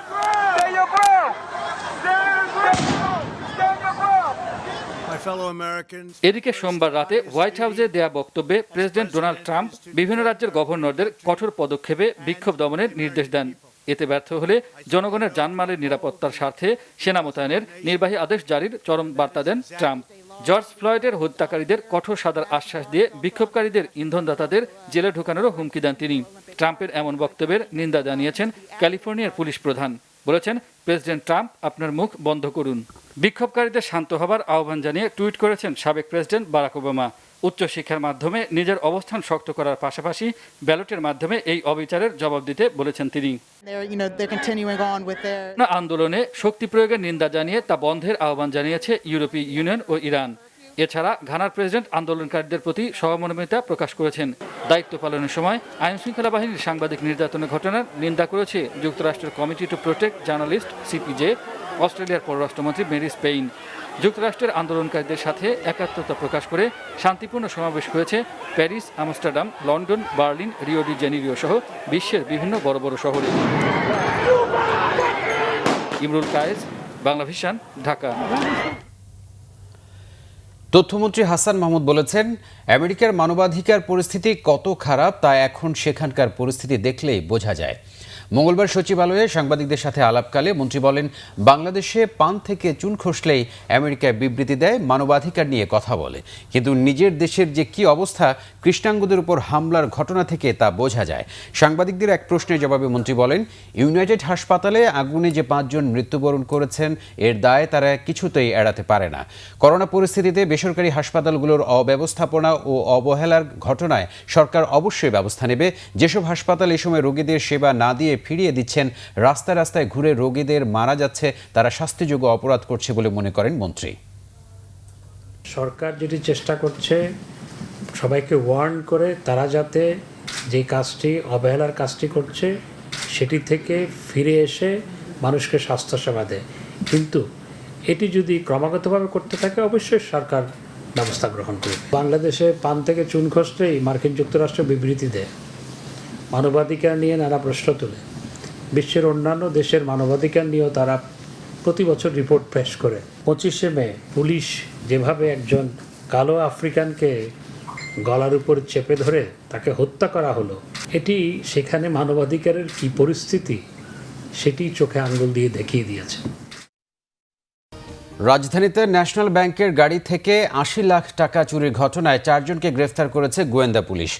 এদিকে সোমবার রাতে হোয়াইট হাউসে দেয়া বক্তব্যে প্রেসিডেন্ট ডোনাল্ড ট্রাম্প বিভিন্ন রাজ্যের গভর্নরদের কঠোর পদক্ষেপে বিক্ষোভ দমনের নির্দেশ দেন। এতে ব্যর্থ হলে জনগণের জানমালের নিরাপত্তার স্বার্থে সেনা মোতায়েনের নির্বাহী আদেশ জারির চরম বার্তা দেন ট্রাম্প। জর্জ ফ্লয়েডের হত্যাকারীদের কঠোর সাজার আশ্বাস দিয়ে বিক্ষোভকারীদের ইন্ধনদাতাদের জেলে ঢোকানোরও হুমকি দেন তিনি। ট্রাম্পের এমন বক্তব্যের নিন্দা জানিয়েছেন ক্যালিফোর্নিয়ার পুলিশ প্রধান। বলেছেন, প্রেসিডেন্ট ট্রাম্প, আপনার মুখ বন্ধ করুন। বিক্ষোভকারীদের শান্ত হবার আহ্বান জানিয়ে টুইট করেছেন সাবেক প্রেসিডেন্ট বারাক ওবামা। উচ্চশিক্ষার মাধ্যমে নিজের অবস্থান শক্ত করার পাশাপাশি ব্যালটের মাধ্যমে এই অবিচারের জবাব দিতে বলেছেন তিনি। আন্দোলনে শক্তি প্রয়োগের নিন্দা জানিয়ে তা বন্ধের আহ্বান জানিয়েছে ইউরোপীয় ইউনিয়ন ও ইরান। এছাড়া ঘানার প্রেসিডেন্ট আন্দোলনকারীদের প্রতি সহমর্মিতা প্রকাশ করেছেন। দায়িত্ব পালনের সময় আইনশৃঙ্খলা বাহিনীর সাংবাদিক নির্যাতনের ঘটনার নিন্দা করেছে যুক্তরাষ্ট্রের committee to protect journalist CPJ, অস্ট্রেলিয়ার পররাষ্ট্রমন্ত্রী মেরি স্পেইন। যুক্তরাষ্ট্রের আন্দোলনকারীদের সাথে একাত্মতা প্রকাশ করে শান্তিপূর্ণ সমাবেশ হয়েছে Paris, Amsterdam, London, Berlin, Rio de Janeiro সহ বিশ্বের বিভিন্ন বড় বড় শহরে। ইমরুল কায়েস, বাংলাভিশন, ঢাকা। তথ্যমন্ত্রী হাসান মাহমুদ বলেছেন, আমেরিকার মানবাধিকার পরিস্থিতি কত খারাপ তা এখন সেখানকার পরিস্থিতি দেখলেই বোঝা যায়। মঙ্গলবার সচিবালয়ে সাংবাদিকদের সাথে আলাপকালে মন্ত্রী বলেন, বাংলাদেশে পান থেকে চুন খসলেই আমেরিকায় বিবৃতি দেয়, মানবাধিকার নিয়ে কথা বলে। কিন্তু নিজের দেশের যে কি অবস্থা, কৃষ্ণাঙ্গদের উপর হামলার ঘটনা থেকে তা বোঝা যায়। সাংবাদিকদের এক প্রশ্নের জবাবে মন্ত্রী বলেন, ইউনাইটেড হাসপাতালে আগুনে যে ৫ জন মৃত্যুবরণ করেছেন এর দায় তারা কিছুতেই এড়াতে পারে না। করোনা পরিস্থিতিতে বেসরকারি হাসপাতালগুলোর অব্যবস্থাপনা ও অবহেলার ঘটনায় সরকার অবশ্যই ব্যবস্থা নেবে। যেসব হাসপাতাল এ সময় রোগীদের সেবা না দিয়ে ফিরিয়ে দিচ্ছেন, রাস্তায় রাস্তায় ঘুরে রোগীদের মারা যাচ্ছে, তারা শাস্তিযোগ্য অপরাধ করছে বলে মনে করেন মন্ত্রী। সরকার যেটি চেষ্টা করছে সবাইকে ওয়ার্ন করে তারা যাতে যে কাজটি অবহেলার কাজটি করছে সেটি থেকে ফিরে এসে মানুষকে স্বাস্থ্যসেবা দেয়। কিন্তু এটি যদি ক্রমাগতভাবে করতে থাকে অবশ্যই সরকার ব্যবস্থা গ্রহণ করবে। বাংলাদেশে পান থেকে চুন খসলেই মার্কিন যুক্তরাষ্ট্র বিবৃতি দেয়, মানবাধিকার নিয়ে নানা প্রশ্ন তোলে। বিশ্বের অন্যান্য দেশের মানবাধিকার নিয়েও তারা প্রতি বছর রিপোর্ট পেশ করে। 25শে মে পুলিশ যেভাবে একজন কালো আফ্রিকানকে গলার উপর চেপে ধরে তাকে হত্যা করা হলো, এটি সেখানে মানবাধিকারের কি পরিস্থিতি সেটি চোখে আঙ্গুল দিয়ে দেখিয়ে দিয়েছে। রাজধানীতে ন্যাশনাল ব্যাংকের গাড়ি থেকে ৮০ লাখ টাকা চুরির ঘটনায় 4 জনকে গ্রেফতার করেছে গোয়েন্দা পুলিশ।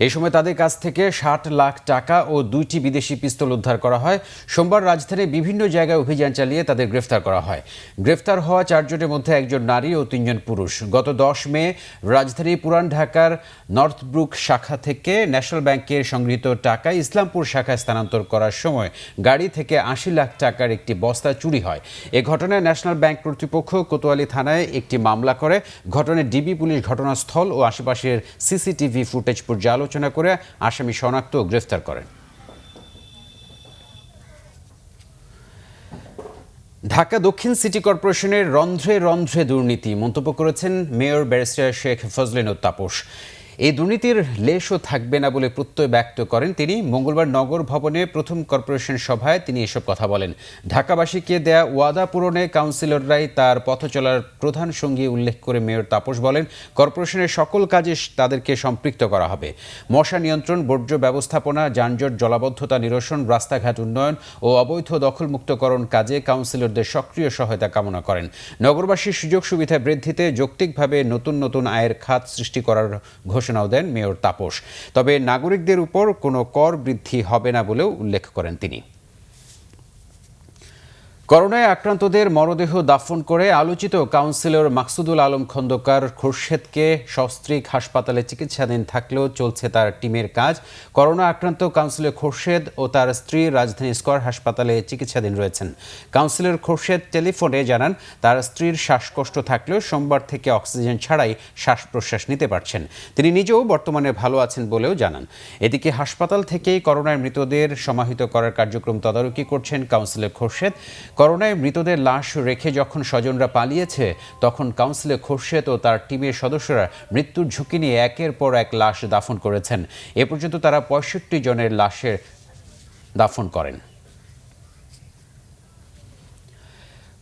এই সময় তাদের কাছ থেকে ৬০ লাখ টাকা ও 2টি বিদেশি পিস্তল উদ্ধার করা হয়। সোমবার রাজধানীর বিভিন্ন জায়গায় অভিযান চালিয়ে তাদের গ্রেফতার করা হয়। গ্রেফতার হওয়া 4 জনের মধ্যে 1 জন নারী ও 3 জন পুরুষ। গত 10 মে রাজধানীর পুরান ঢাকার নর্থব্রুক শাখা থেকে ন্যাশনাল ব্যাংকের সংগৃহীত টাকা ইসলামপুর শাখায় স্থানান্তর করার সময় গাড়ি থেকে ৮০ লাখ টাকার একটি বস্তা চুরি হয়। এ ঘটনায় ন্যাশনাল ব্যাংক কর্তৃপক্ষ কোতোয়ালি থানায় একটি মামলা করে। ঘটনায় ডিবি পুলিশ ঘটনাস্থল ও আশেপাশের সিসিটিভি ফুটেজ পর্যালোচনা করে আসামি শনাক্ত ও গ্রেফতার করেন। ঢাকা দক্ষিণ সিটি কর্পোরেশনের রন্ধ্রে রন্ধ্রে দুর্নীতি মন্তব্য করেছেন মেয়র ব্যারিস্টার শেখ ফজলিন তাপস। এই দুর্নীতির লেশও থাকবে না বলে প্রত্যয় ব্যক্ত করেন তিনি। মঙ্গলবার নগর ভবনে প্রথম কর্পোরেশন সভায় তিনি এসব কথা বলেন। ঢাকাবাসীকে দেয়া ওয়াদা পূরণে কাউন্সিলররাই তার পথ চলার প্রধান সঙ্গী উল্লেখ করে মেয়র তাপস বলেন, কর্পোরেশনের সকল কাজে তাদেরকে সম্পৃক্ত করা হবে। মশা নিয়ন্ত্রণ, বর্জ্য ব্যবস্থাপনা, যানজট জলাবদ্ধতা নিরসন, রাস্তাঘাট উন্নয়ন ও অবৈধ দখলমুক্তকরণ কাজে কাউন্সিলরদের সক্রিয় সহায়তা কামনা করেন। নগরবাসীর সুযোগ সুবিধা বৃদ্ধিতে যৌক্তিকভাবে নতুন নতুন আয়ের খাত সৃষ্টি করার ঘোষণাও দেন মেয়র তাপস। তবে নাগরিকদের উপর কোনো কর বৃদ্ধি হবে না বলেও উল্লেখ করেন তিনি। করোনায় আক্রান্তদের মরদেহ দাফন করে আলোচিত কাউন্সিলর মাকসুদুল আলম খন্দকার খোরশেদকে সস্ত্রীক হাসপাতালে চিকিৎসাধীন থাকলেও চলছে তার টিমের কাজ। করোনা আক্রান্ত কাউন্সিলর খোরশেদ ও তার স্ত্রী রাজধানী স্কয়ার হাসপাতালে চিকিৎসাধীন রয়েছেন। কাউন্সিলর খোরশেদ টেলিফোনে জানান, তার স্ত্রীর শ্বাসকষ্ট থাকলেও সোমবার থেকে অক্সিজেন ছাড়াই শ্বাস প্রশ্বাস নিতে পারছেন। তিনি নিজেও বর্তমানে ভালো আছেন বলেও জানান। এদিকে হাসপাতাল থেকেই করোনায় মৃতদের সমাহিত করার কার্যক্রম তদারকি করছেন কাউন্সিলর খোরশেদ। করোনায় মৃতদের লাশ রেখে যখন স্বজনরা পালিয়েছে, তখন কাউন্সিলর খোরশেদ ও তার টিমের সদস্যরা মৃত্যুর ঝুঁকি নিয়ে একের পর এক লাশ দাফন করেছেন। এ পর্যন্ত তারা ৬৫ জনের লাশের দাফন করেন।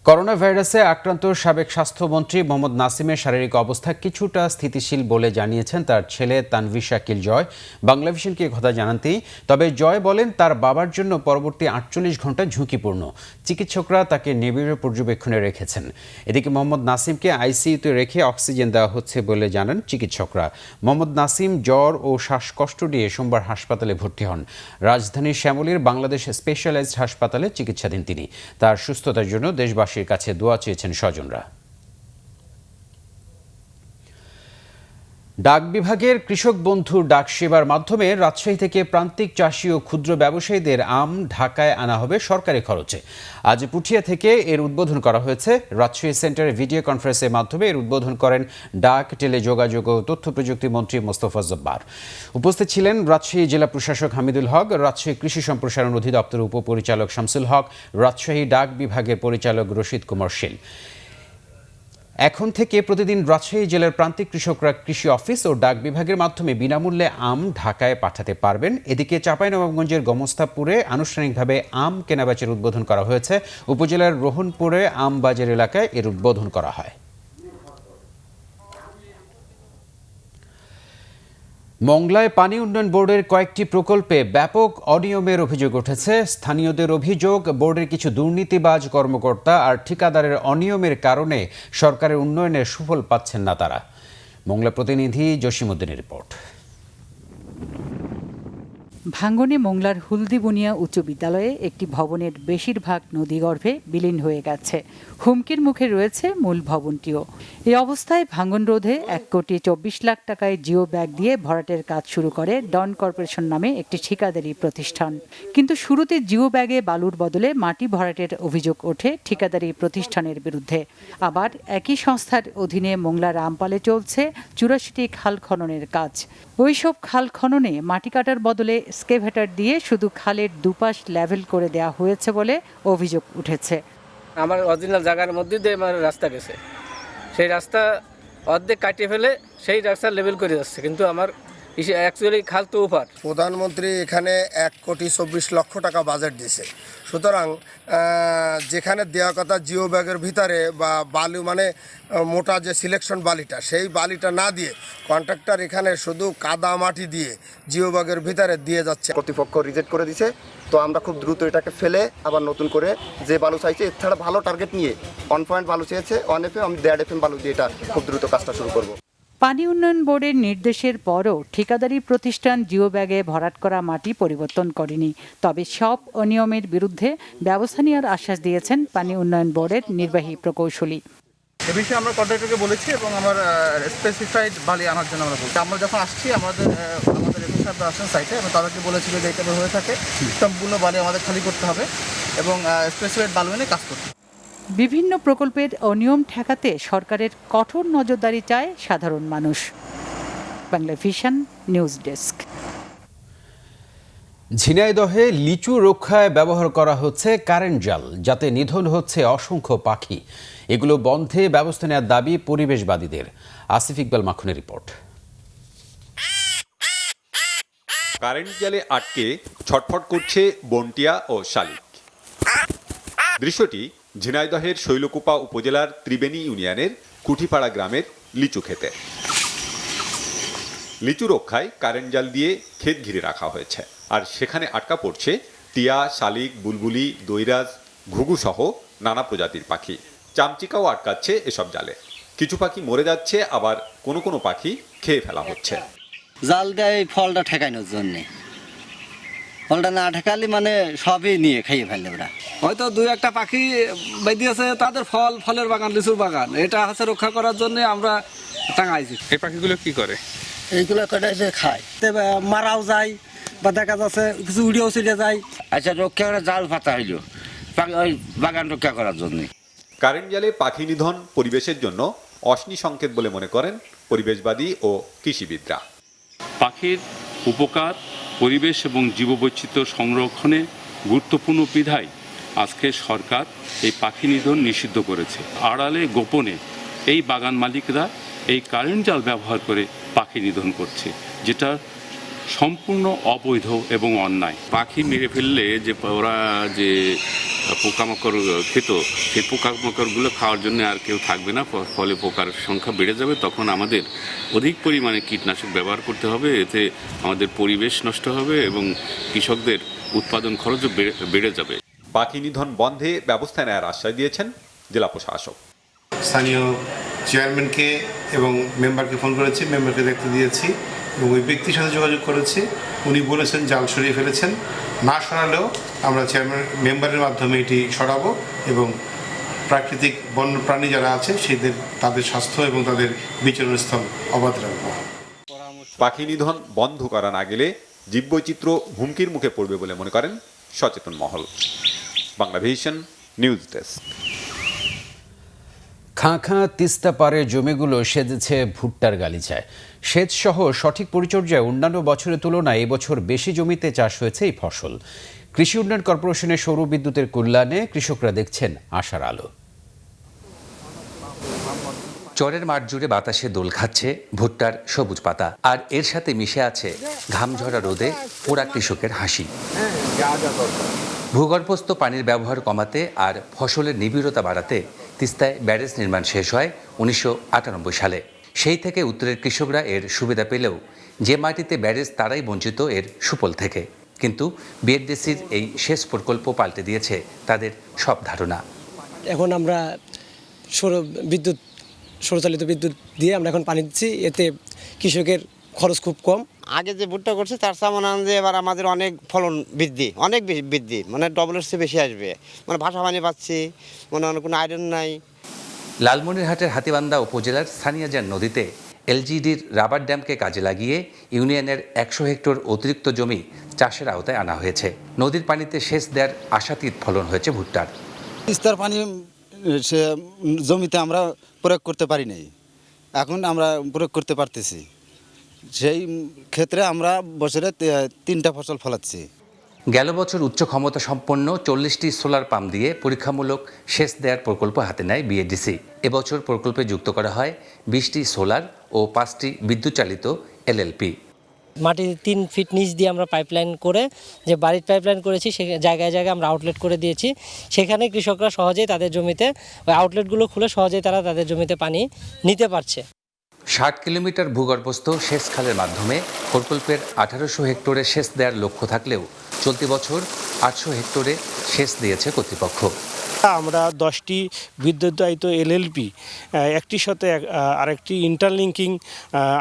করোনা ভাইরাসে আক্রান্ত সাবেক স্বাস্থ্যমন্ত্রী মোহাম্মদ নাসিমের শারীরিক অবস্থা কিছুটা স্থিতিশীল বলে জানিয়েছেন তার ছেলে তানভীর শাকিল জয়। বাংলাভিশনকে কথা জানান তিনি। তবে জয় বলেন, তার বাবার জন্য পরবর্তী ৪৮ ঘন্টা ঝুঁকিপূর্ণ। চিকিৎসকরা তাকে নিবিড় পর্যবেক্ষণে রেখেছেন। এদিকে মোহাম্মদ নাসিমকে আইসিইউতে রেখে অক্সিজেন দেওয়া হচ্ছে বলে জানান চিকিৎসকরা। মোহাম্মদ নাসিম জ্বর ও শ্বাসকষ্ট নিয়ে সোমবার হাসপাতালে ভর্তি হন। রাজধানীর শ্যামলীর বাংলাদেশ স্পেশালাইজড হাসপাতালে চিকিৎসাধীন তিনি। তার সুস্থতার জন্য দেশবাসীর কাছে দোয়া চেয়েছেন স্বজনরা। ডাক বিভাগের কৃষক বন্ধু ডাক সেবার মাধ্যমে রাজশাহী থেকে প্রান্তিক চাষি ও ক্ষুদ্র ব্যবসায়ীদের আম ঢাকায় আনা হবে সরকারি খরচে। আজ পুঠিয়া থেকে এর উদ্বোধন করা হয়েছে। রাজশাহী সেন্টারে ভিডিও কনফারেন্সের মাধ্যমে এর উদ্বোধন করেন ডাক, টেলিযোগাযোগ ও তথ্য প্রযুক্তি মন্ত্রী মোস্তফা জব্বার। উপস্থিত ছিলেন রাজশাহী জেলা প্রশাসক হামিদুল হক, রাজশাহী কৃষি সম্প্রসারণ অধিদপ্তরের উপপরিচালক শামসুল হক, রাজশাহী ডাক বিভাগের পরিচালক রশিদ কুমার শীল। এখন থেকে প্রতিদিন রাজশাহী জেলার প্রান্তিক কৃষকরা কৃষি অফিস ও ডাক বিভাগের মাধ্যমে বিনামূল্যে আম ঢাকায় পাঠাতে পারবেন। এদিকে চাঁপাইনবাবগঞ্জের গমস্তাপুরে আনুষ্ঠানিকভাবে আম কেনাবেচার উদ্বোধন করা হয়েছে। উপজেলার রোহনপুরে আমবাজার এলাকায় এর উদ্বোধন করা হয়। মংলায় পানি উন্নয়ন বোর্ডের কয়েকটি প্রকল্পে ব্যাপক অনিয়মের অভিযোগ উঠেছে। স্থানীয়দের অভিযোগ, বোর্ডের কিছু দুর্নীতিবাজ কর্মকর্তা আর ঠিকাদারের অনিয়মের কারণে সরকারের উন্নয়নের সুফল পাচ্ছেন না তারা। মংলা প্রতিনিধি জসিমউদ্দিনের রিপোর্ট। ভাঙ্গনে মোংলার হুলদিবুনিয়া উচ্চ বিদ্যালয়ে একটি ভবনের বেশিরভাগ নদীগর্ভে বিলীন হয়ে গেছে। হুমকির মুখে রয়েছে মূল ভবনটিও। এই অবস্থায় ভাঙ্গন রোধে ১,২৪ লাখ টাকায় জিও ব্যাগ দিয়ে ভরাটের কাজ শুরু করে ডন কর্পোরেশন নামে একটি ঠিকাদারি প্রতিষ্ঠান। কিন্তু শুরুতে জিও ব্যাগে বালুর বদলে মাটি ভরাটের অভিযোগ ওঠে ঠিকাদারি প্রতিষ্ঠানের বিরুদ্ধে। আবার একই সংস্থার অধীনে মোংলা রামপালে চলছে ৮৪টি খাল খননের কাজ। ওইসব খাল খননে মাটি কাটার বদলে স্কেভেটার দিয়ে শুধু খালের দুপাশ লেভেল করে দেওয়া হয়েছে বলে অভিযোগ উঠেছে। আমার অরিজিনাল জায়গার মধ্যে দিয়ে আমার রাস্তা গেছে, সেই রাস্তা অর্ধেক কাটিয়ে ফেলে সেই রাস্তা লেভেল করে যাচ্ছে, কিন্তু আমার অ্যাকচুয়ালি খাল তো ওপার। প্রধানমন্ত্রী এখানে 1,24,00,000 টাকা বাজেট দিয়েছে, সুতরাং যেখানে দেওয়া কথা জিও ব্যাগের ভিতরে বা বালু মানে মোটা যে সিলেকশন বালিটা, সেই বালিটা না দিয়ে কন্ট্রাক্টর এখানে শুধু কাদা মাটি দিয়ে জিও ব্যাগের ভিতরে দিয়ে যাচ্ছে। কর্তৃপক্ষ রিজেক্ট করে দিছে, তো আমরা খুব দ্রুত এটাকে ফেলে আবার নতুন করে যে বালু চাইছে এছাড়া ভালো টার্গেট নিয়ে 1 পয়েন্ট বালু চেয়েছে 1 FM, আমি 1.5 FM বালু দিয়ে এটা খুব দ্রুত কাজটা শুরু করব। পানি উন্নয়ন বোর্ডের নির্দেশের পরও ঠিকাদারি প্রতিষ্ঠান জিও ব্যাগে ভরাট করা মাটি পরিবর্তন করেনি। তবে সব অনিয়মের বিরুদ্ধে ব্যবস্থা নেওয়ার আশ্বাস দিয়েছেন পানি উন্নয়ন বোর্ডের নির্বাহী প্রকৌশলী। এ বিষয়ে আমরা কন্ট্রাক্টরকে বলেছি এবং আমার স্পেসিফাইড বালি আনার জন্য আমরা বলছি। আমরা যখন আসছি আমাদের রেফার আসেন সাইটে এবং তাদেরকে বলেছি যে এইটা হয়ে থাকে সম্পূর্ণ বালি আমাদের খালি করতে হবে এবং স্পেসিফাইড বালু এনে কাজ করতে হবে। বিভিন্ন প্রকল্পের অনিয়ম ঠেকাতে সরকারের কঠোর নজরদারি চায় সাধারণ মানুষ। Bangla vision news desk. ঝিনাইদহে লিচু রক্ষায় ব্যবহার করা হচ্ছে কারেন্ট জাল, যাতে নিধন হচ্ছে অসংখ্য পাখি। এগুলো বন্ধে ব্যবস্থা নেওয়ার দাবি পরিবেশবাদীদের। আসিফ ইকবাল মাখনের রিপোর্ট। কারেন্ট জালে আটকে ছটফট করছে বন্টিয়া ও শালিক। দৃশ্যটি ঝিনাইদহের শৈলকুপা উপজেলার ত্রিবেণী ইউনিয়নের কুঠিপাড়া গ্রামের লিচু ক্ষেতে। লিচু রক্ষায় কারেন্ট জাল দিয়ে ক্ষেত ঘিরে রাখা হয়েছে, আর সেখানে আটকা পড়ছে টিয়া, শালিক, বুলবুলি, দৈরাজ, ঘুঘু সহ নানা প্রজাতির পাখি। চামচিকাও আটকাচ্ছে এসব জালে। কিছু পাখি মরে যাচ্ছে, আবার কোনো কোনো পাখি খেয়ে ফেলা হচ্ছে। জাল দেয় এই ফলটা ঠেকানোর জন্যে, ফলটা না ঠেকালে মানে সবই নিয়ে খাইয়ে ফেলে ওরা। হয়তো 2-1টা পাখি বেঁধেছে, তাদের ফলের বাগান, লিচুর বাগান, এটা হচ্ছে রক্ষা করার জন্য আমরা টাঙাইছি। এই পাখিগুলো কি করে? এইগুলো করে যে খায়, মারাও যায় বা দেখা যাচ্ছে কিছু উড়িয়েও চলে যায়। আচ্ছা, রক্ষা করা জাল পাতা হইল ওই বাগান রক্ষা করার জন্য। কারেন্ট জালে পাখি নিধন পরিবেশের জন্য অশনি সংকেত বলে মনে করেন পরিবেশবাদী ও কৃষিবিদরা। পাখির উপকার, পরিবেশ এবং জীববৈচিত্র্য সংরক্ষণে গুরুত্বপূর্ণ বিধায় আজকে সরকার এই পাখি নিধন নিষিদ্ধ করেছে। আড়ালে গোপনে এই বাগান মালিকরা এই কারেন্ট জাল ব্যবহার করে পাখি নিধন করছে, যেটা সম্পূর্ণ অবৈধ এবং অন্যায়। পাখি মেরে ফেললে যে ওরা যে পোকামাকড় খেত, সেই পোকামাকড়গুলো খাওয়ার জন্য আর কেউ থাকবে না, ফলে পোকার সংখ্যা বেড়ে যাবে। তখন আমাদের অধিক পরিমাণে কীটনাশক ব্যবহার করতে হবে, এতে আমাদের পরিবেশ নষ্ট হবে এবং কৃষকদের উৎপাদন খরচও বেড়ে যাবে। পাখি নিধন বন্ধে ব্যবস্থা নেওয়ার আশ্বাস দিয়েছেন জেলা প্রশাসক। স্থানীয় চেয়ারম্যানকে এবং মেম্বারকে ফোন করেছি, মেম্বারকে দেখতে দিয়েছি এবং ওই ব্যক্তির সাথে যোগাযোগ করেছি। উনি বলেছেন জাল সরিয়ে ফেলেছেন, না সরালেও আমরা চেয়ারম্যান মেম্বারের মাধ্যমে এটি সরাবো এবং প্রাকৃতিক বন্যপ্রাণী যারা আছে তাদের স্বাস্থ্য এবং তাদের বিচরণস্থল অবাধ রাখবো। পাখি নিধন বন্ধ করা না গেলে জীববৈচিত্র্য হুমকির মুখে পড়বে বলে মনে করেন সচেতন মহল। Bangla vision news desk. Khan Khan Teesta পারে জমিগুলো সেজেছে ভুট্টার গালিচায়। সেচ সহ সঠিক পরিচর্যায় অন্যান্য বছরের তুলনায় এবছর বেশি জমিতে চাষ হয়েছে এই ফসল। কৃষি উন্নয়ন কর্পোরেশনের সৌর বিদ্যুতের কল্যাণে কৃষকরা দেখছেন আশার আলো। চরের মাঠ জুড়ে বাতাসে দোল খাচ্ছে ভুট্টার সবুজ পাতা, আর এর সাথে মিশে আছে ঘামঝরা রোদে পোড়া কৃষকের হাসি। ভূগর্ভস্থ পানির ব্যবহার কমাতে আর ফসলের নিবিড়তা বাড়াতে তিস্তায় ব্যারেজ নির্মাণ শেষ হয় 1998 সালে। সেই থেকে উত্তরের কৃষকরা এর সুবিধা পেলেও যে মাটিতে ব্যারেজ তারাই বঞ্চিত এর সুফল থেকে। কিন্তু বিএডিসির এই সেচ প্রকল্প পাল্টে দিয়েছে তাদের সব ধারণা। এখন আমরা সৌরচালিত বিদ্যুৎ দিয়ে আমরা এখন পানি দিচ্ছি, এতে কৃষকের খরচ খুব কম। আগে যে ভুট্টা করছে তার সামনে যে এবার আমাদের অনেক ফলন অনেক বৃদ্ধি, মানে ডবলের চেয়ে বেশি আসবে, মানে ভাষা পানি পাচ্ছি, মানে কোনো আয়রন নাই। লালমনিরহাটের হাতীবান্ধা উপজেলার সানিয়াজান নদীতে এলজিডির রাবার ড্যামকে কাজে লাগিয়ে ইউনিয়নের 100 হেক্টর অতিরিক্ত জমি চাষের আওতায় আনা হয়েছে। নদীর পানিতে সেচ দেওয়ার আশাতীত ফলন হয়েছে ভুট্টার। তিস্তার পানি জমিতে আমরা প্রয়োগ করতে পারি নাই, এখন আমরা প্রয়োগ করতে পারতেছি। সেই ক্ষেত্রে আমরা বছরে 3টা ফসল ফলাচ্ছি। গেল বছর উচ্চ ক্ষমতা সম্পন্ন 40টি সোলার পাম্প দিয়ে পরীক্ষামূলক সেচ দেওয়ার প্রকল্প হাতে নেয় বিএডিসি। এবছর প্রকল্পে যুক্ত করা হয় 20টি সোলার ও 5টি বিদ্যুৎ চালিত এলএলপি। মাটির 3 ফিট নিচ দিয়ে আমরা পাইপলাইন করে, যে বাড়ির পাইপলাইন করেছি সে জায়গায় জায়গায় আমরা আউটলেট করে দিয়েছি। সেখানে কৃষকরা সহজেই তাদের জমিতে ওই আউটলেটগুলো খুলে সহজেই তারা তাদের জমিতে পানি নিতে পারছে। 60 কিলোমিটার ভূগর্ভস্থ সেচ খালের মাধ্যমে প্রকল্পের 1800 হেক্টরে সেচ দেওয়ার লক্ষ্য থাকলেও চলতি বছর 800 হেক্টরে সেচ দিয়েছে কর্তৃপক্ষ। আমরা 10টি বিদ্যুতায়িত এলএলপি একটির সাথে আরেকটি ইন্টারলিঙ্কিং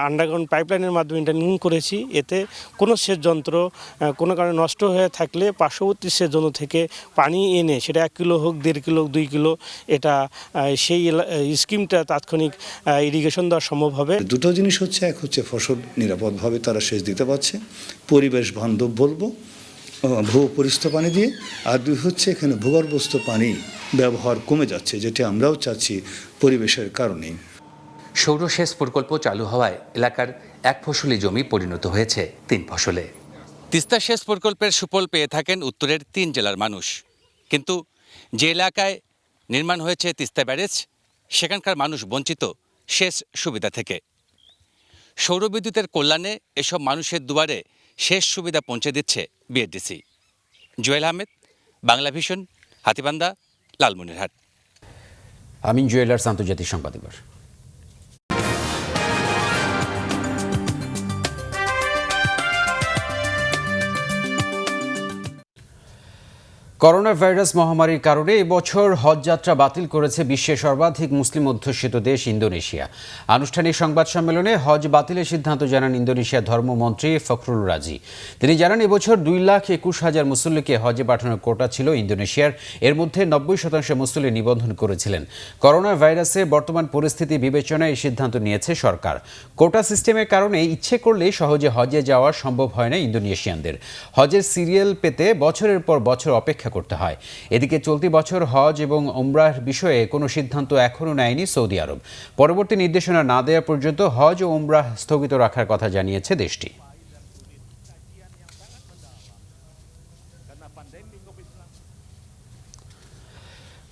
আন্ডারগ্রাউন্ড পাইপলাইনের মাধ্যমে ইন্টারলিঙ্কিং করেছি। এতে কোনো সেচ যন্ত্র কোনো কারণে নষ্ট হয়ে থাকলে পার্শ্ববর্তী সেচ যন্ত্র থেকে পানি এনে সেটা 1 কিলো হোক 1.5 কিলো 2 কিলো এটা সেই স্কিমটা তাৎক্ষণিক ইরিগেশন দেওয়া সম্ভব হবে। দুটো জিনিস হচ্ছে, এক হচ্ছে ফসল নিরাপদভাবে তারা সেচ দিতে পারছে, পরিবেশ বান্ধব বলবো ভূপরিস্থ পানি দিয়ে, আর দুই হচ্ছে এখানে ভূগর্ভস্থ পানি ব্যবহার কমে যাচ্ছে, যেটা আমরাও চাচ্ছি পরিবেশের কারণেই। সৌরসেচ প্রকল্প চালু হওয়ায় এলাকার 1 ফসলি জমি পরিণত হয়েছে 3 ফসলে। তিস্তা সেচ প্রকল্পের সুফল পেয়ে থাকেন উত্তরের 3 জেলার মানুষ, কিন্তু যে এলাকায় নির্মাণ হয়েছে তিস্তা ব্যারেজ সেখানকার মানুষ বঞ্চিত সেচ সুবিধা থেকে। সৌরবিদ্যুতের কল্যাণে এসব মানুষের দুয়ারে সেচ সুবিধা পৌঁছে দিচ্ছে বিএডিসি। জুয়েল আহমেদ, বাংলা ভিশন, হাতীবান্ধা, লালমনিরহাট। আমিন জুয়েলার্স আন্তর্জাতিক সংবাদ। করোনা ভাইরাস মহামারীর কারণে এবছর হজ যাত্রা বাতিল করেছে বিশ্বের সর্বাধিক মুসলিম অধ্যুষিত দেশ ইন্দোনেশিয়া। আনুষ্ঠানিক সংবাদ সম্মেলনে হজ বাতিলের সিদ্ধান্ত জানান ইন্দোনেশিয়ার ধর্মমন্ত্রী ফখরুল রাজি। তিনি জানান এবছর 2,21,000 মুসল্লিকে হজে পাঠানোর কোটা ছিল ইন্দোনেশিয়ার, এর মধ্যে 90% মুসল্লি নিবন্ধন করেছিলেন। করোনা ভাইরাসে বর্তমান পরিস্থিতি বিবেচনায় এই সিদ্ধান্ত নিয়েছে সরকার। কোটা সিস্টেমের কারণে ইচ্ছে করলেই সহজে হজে যাওয়া সম্ভব হয় না ইন্দোনেশিয়ানদের। হজের সিরিয়াল পেতে বছরের পর বছর অপেক্ষা করতে হয়। এদিকে চলতি বছর হজ এবং উমরাহ বিষয়ে কোনো সিদ্ধান্ত এখনও নেয়নি সৌদি আরব। পরবর্তী নির্দেশনা না দেওয়া পর্যন্ত হজ ও উমরাহ স্থগিত রাখার কথা জানিয়েছে দেশটি।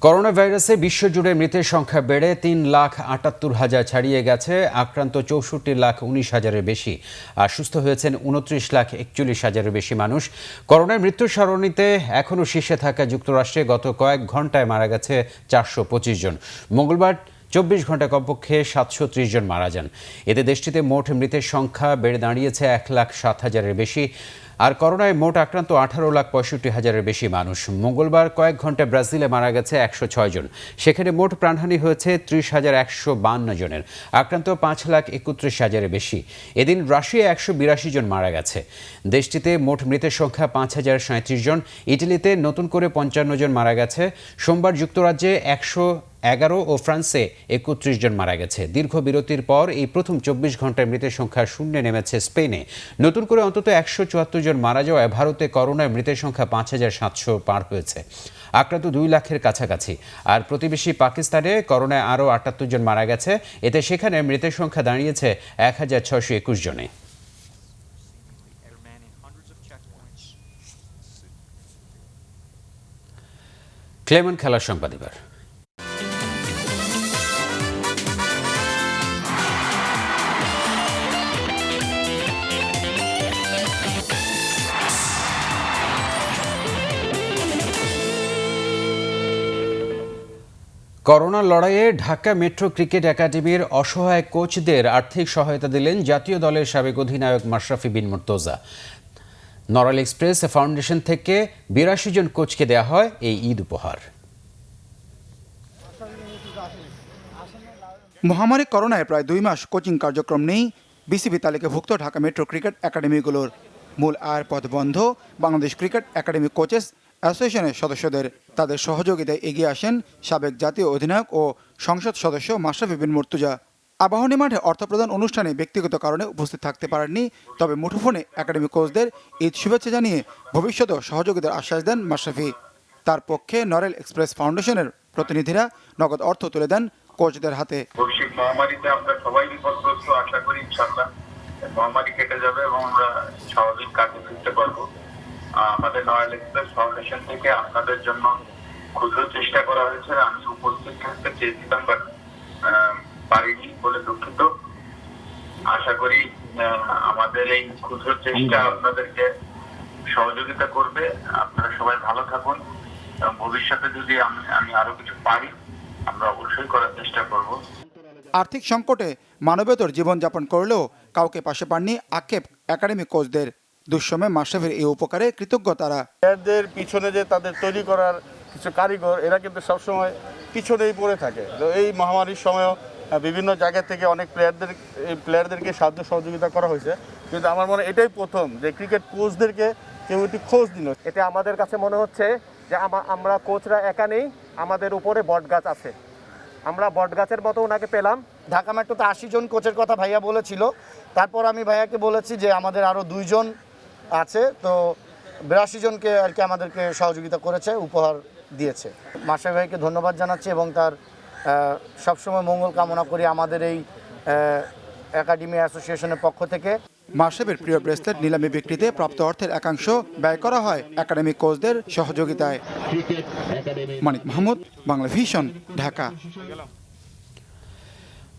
করোনা ভাইরাসে বিশ্বজুড়ে মৃতের সংখ্যা বেড়ে 3,78,000 ছাড়িয়ে গেছে। আক্রান্ত 64,19,000-এর বেশি আর সুস্থ হয়েছেন 29,41,000-এর বেশি মানুষ। করোনায় মৃত্যুর সারণীতে এখনও শীর্ষে থাকা যুক্তরাষ্ট্রে গত কয়েক ঘন্টায় মারা গেছে 425 জন। মঙ্গলবার 24 ঘন্টায় কমপক্ষে 730 জন মারা যান। এতে দেশটিতে মোট মৃতের সংখ্যা বেড়ে দাঁড়িয়েছে 1,07,000-এর বেশি। আর করোনায় মোট আক্রান্ত 18,65,000-এর বেশি মানুষ। মঙ্গলবার কয়েক ঘন্টায় ব্রাজিলে মারা গেছে 106 জন। সেখানে মোট প্রাণহানি হয়েছে 30,152 জনের। আক্রান্ত 5,31,000-এর বেশি। এদিন রাশিয়ায় 182 জন মারা গেছে। দেশটিতে মোট মৃতের সংখ্যা 5,037 জন। ইটালিতে নতুন করে 55 জন মারা গেছে। সোমবার যুক্তরাজ্যে 111 ও ফ্রান্সে 31 জন মারা গেছে। দীর্ঘ বিরতির পর এই প্রথম 24 ঘন্টায় মৃতের সংখ্যা শূন্যে নেমেছে স্পেনে। নতুন করে অন্তত 174 জন মারা যাওয়ায় ভারতে করোনায় মৃতের সংখ্যা 5,700 পার হয়েছে। আক্রান্ত 2 লাখের কাছাকাছি। আর প্রতিবেশী পাকিস্তানে করোনায় আরও 78 জন মারা গেছে। এতে সেখানে মৃতের সংখ্যা দাঁড়িয়েছে 1,621 জনে। ক্লেমন খেলার সংবাদ এবার। করোনার লড়াইয়ে ঢাকা মেট্রো ক্রিকেট একাডেমির অসহায় কোচদের আর্থিক সহায়তা দিলেন জাতীয় দলের সাবেক অধিনায়ক মাশরাফি বিন মুর্তজা। নড়াইল এক্সপ্রেস ফাউন্ডেশন থেকে 82 জন কোচকে দেওয়া হয় এই ঈদ উপহার। মহামারী করোনায় প্রায় 2 মাস কোচিং কার্যক্রম নেই বিসিবি তালিকাভুক্ত ঢাকা মেট্রো ক্রিকেট একাডেমিগুলোর। মূল আয়ের পথ বন্ধ বাংলাদেশ ক্রিকেট একাডেমি কোচেস অ্যাসোসিয়েশনের সদস্যদের। তাদের সহযোগিতায় এগিয়ে আসেন সাবেক জাতীয় অধিনায়ক ও সংসদ সদস্য মাশরাফি বিন মুর্তজা। আবাহনী মাঠে অর্থ প্রদান অনুষ্ঠানে ব্যক্তিগত কারণে উপস্থিত থাকতে পারেননি, তবে মুঠোফোনে একাডেমি কোচদের ঈদ শুভেচ্ছা জানিয়ে ভবিষ্যতেও সহযোগিতার আশ্বাস দেন মাশরাফি। তার পক্ষে নড়াইল এক্সপ্রেস ফাউন্ডেশনের প্রতিনিধিরা নগদ অর্থ তুলে দেন কোচদের হাতে। বৈশ্বিক মহামারীতে আমরা সবাই বিপদগ্রস্ত, আশা করি ইনশাআল্লাহ মহামারী কেটে যাবে এবং আমরা স্বাভাবিক কাজে ফিরতে পারবো। আমাদের নড়াইল এক্সপ্রেস ফাউন্ডেশন থেকে আপনাদের জন্য ক্ষুদ্র চেষ্টা করা হয়েছে। আমি উপস্থিত থাকতে চেয়েছিলাম বাট পারিনি বলে দুঃখিত। আশা করি আমাদের এই ক্ষুদ্র চেষ্টা আপনাদেরকে সহযোগিতা করবে। আপনারা সবাই ভালো থাকুন এবং ভবিষ্যতে যদি আমি আরো কিছু পারি আমরা অবশ্যই করার চেষ্টা করব। আর্থিক সংকটে মানবেতর জীবনযাপন করলেও কাউকে পাশে পাননি আক্ষেপ একাডেমি কোচদের। দুঃসময়ে মাশরাফির এই উপকারে কৃতজ্ঞ তারা। প্লেয়ারদের পিছনে যে তাদের তৈরি করার কিছু কারিগর, এরা কিন্তু সবসময় পিছনেই পড়ে থাকে। তো এই মহামারীর সময়ও বিভিন্ন জায়গা থেকে অনেক প্লেয়ারদেরকে সাহায্য সহযোগিতা করা হয়েছে, কিন্তু আমার মনে হয় এটাই প্রথম যে ক্রিকেট কোচদেরকে কেউ একটি খোঁজ দিল। এতে আমাদের কাছে মনে হচ্ছে যে আমরা কোচরা একা নেই, আমাদের উপরে বট গাছ আছে। আমরা বট গাছের মতো ওনাকে পেলাম। ঢাকা মেট্রোতে 80 জন কোচের কথা ভাইয়া বলেছিল, তারপর আমি ভাইয়াকে বলেছি যে আমাদের আরও 2 জন আছে, তো 82 জনকে আর কি আমাদেরকে সহযোগিতা করেছে, উপহার দিয়েছে। মাশরাফি ভাইকে ধন্যবাদ জানাচ্ছি এবং তার সবসময় মঙ্গল কামনা করি আমাদের এই একাডেমি অ্যাসোসিয়েশনের পক্ষ থেকে। মাশরাফির প্রিয় ব্রেসলেট নিলামে বিক্রিতে প্রাপ্ত অর্থের একাংশ ব্যয় করা হয় একাডেমি কোচদের সহযোগিতায়। মানিক মাহমুদ, বাংলা ভিশন, ঢাকা।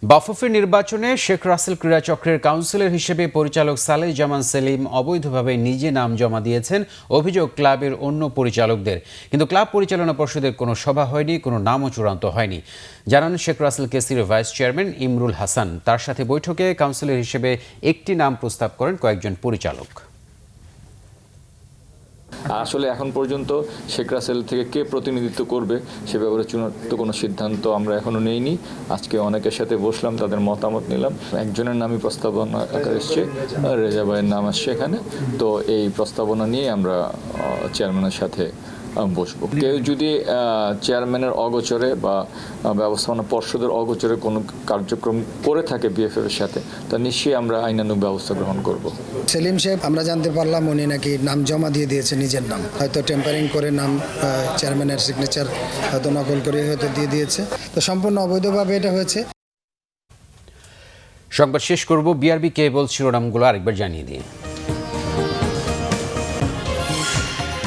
বাফুফের নির্বাচনে শেখ রাসেল ক্রীড়া চক্রের কাউন্সিলর হিসেবে পরিচালক সালেহ জামান সেলিম অবৈধভাবে নিজে নাম জমা দিয়েছেন। অভিযোগ ক্লাবের অন্য পরিচালকদের, কিন্তু ক্লাব পরিচালনা পর্ষদের কোনো সভা হয়নি, কোনো নামও চূড়ান্ত হয়নি, জানান শেখ রাসেল কেসির ভাইস চেয়ারম্যান ইমরুল হাসান। তার সাথে বৈঠকে কাউন্সিলর হিসেবে একটি নাম প্রস্তাব করেন কয়েকজন পরিচালক। আসলে এখন পর্যন্ত শেখ রাসেল থেকে কে প্রতিনিধিত্ব করবে সে ব্যাপারে চূড়ান্ত কোনো সিদ্ধান্ত আমরা এখনো নেইনি। আজকে অনেকের সাথে বসলাম, তাদের মতামত নিলাম। একজনের নামই প্রস্তাবনা আকারে এসছে, রেজা ভাইয়ের নাম আসছে এখানে। তো এই প্রস্তাবনা নিয়ে আমরা চেয়ারম্যানের সাথে বসবো। কেউ যদি চেয়ারম্যানের অগোচরে বা ব্যবস্থাপনা পর্ষদের অগোচরে কোনো কার্যক্রম করে থাকে বিএফএফ এর সাথে, তা নিশ্চয়ই আমরা আইনানুগ ব্যবস্থা গ্রহণ করব। সেলিম সাহেব, আমরা জানতে পারলাম উনি নাকি নাম জমা দিয়ে দিয়েছে নিজের নাম, হয়তো টেম্পারিং করে নাম চেয়ারম্যানের সিগনেচার হয়তো নকল করে হয়তো দিয়ে দিয়েছে। তো সম্পূর্ণ অবৈধভাবে এটা হয়েছে। সংবাদ শেষ করব বিআরবি কেবল শিরোনামগুলো আরেকবার জানিয়ে দিই।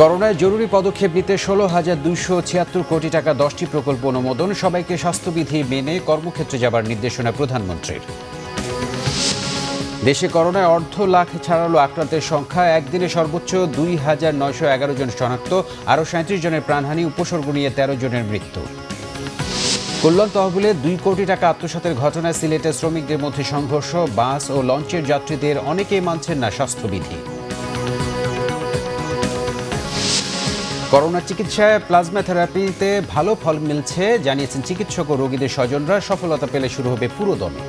করোনায় জরুরি পদক্ষেপ নিতে 16,276 কোটি টাকা 10টি প্রকল্প অনুমোদন। সবাইকে স্বাস্থ্যবিধি মেনে কর্মক্ষেত্রে যাবার নির্দেশনা প্রধানমন্ত্রীর। দেশে করোনায় 1.5 লাখ ছাড়ালো আক্রান্তের সংখ্যা। একদিনে সর্বোচ্চ 2,911 জন শনাক্ত, আরও 37 জনের প্রাণহানি, উপসর্গ নিয়ে 13 জনের মৃত্যু। কল্যাণ তহবিলে 2 কোটি টাকা আত্মসাতের ঘটনায় সিলেটে শ্রমিকদের মধ্যে সংঘর্ষ। বাস ও লঞ্চের যাত্রীদের অনেকেই মানছেন না স্বাস্থ্যবিধি। করোনা চিকিৎসায় প্লাজমা থেরাপিতে ভালো ফল মিলছে জানিয়েছেন চিকিৎসক ও রোগীদের স্বজনরা। সফলতা পেলে শুরু হবে পুরোদমে।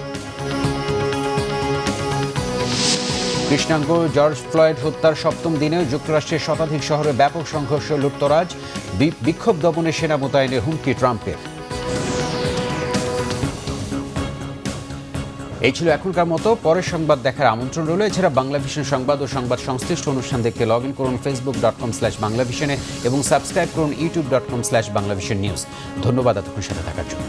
কৃষ্ণাঙ্গ জর্জ ফ্লয়েড হত্যার 7ম দিনেও যুক্তরাষ্ট্রের শতাধিক শহরে ব্যাপক সংঘর্ষ, লুটতরাজ, বিক্ষোভ দমনে সেনা মোতায়েনের হুমকি ট্রাম্পের। এই ছিল এখনকার মতো। পরের সংবাদ দেখার আমন্ত্রণ রইল। এছাড়া বাংলা ভিশন সংবাদ ও সংবাদ সংশ্লিষ্ট অনুষ্ঠান দেখতে লগ ইন করুন facebook.com/বাংলাভিশনে এবং সাবস্ক্রাইব করুন youtube.com/বাংলাভিশন নিউজ। ধন্যবাদ এতক্ষণ সাথে থাকার জন্য।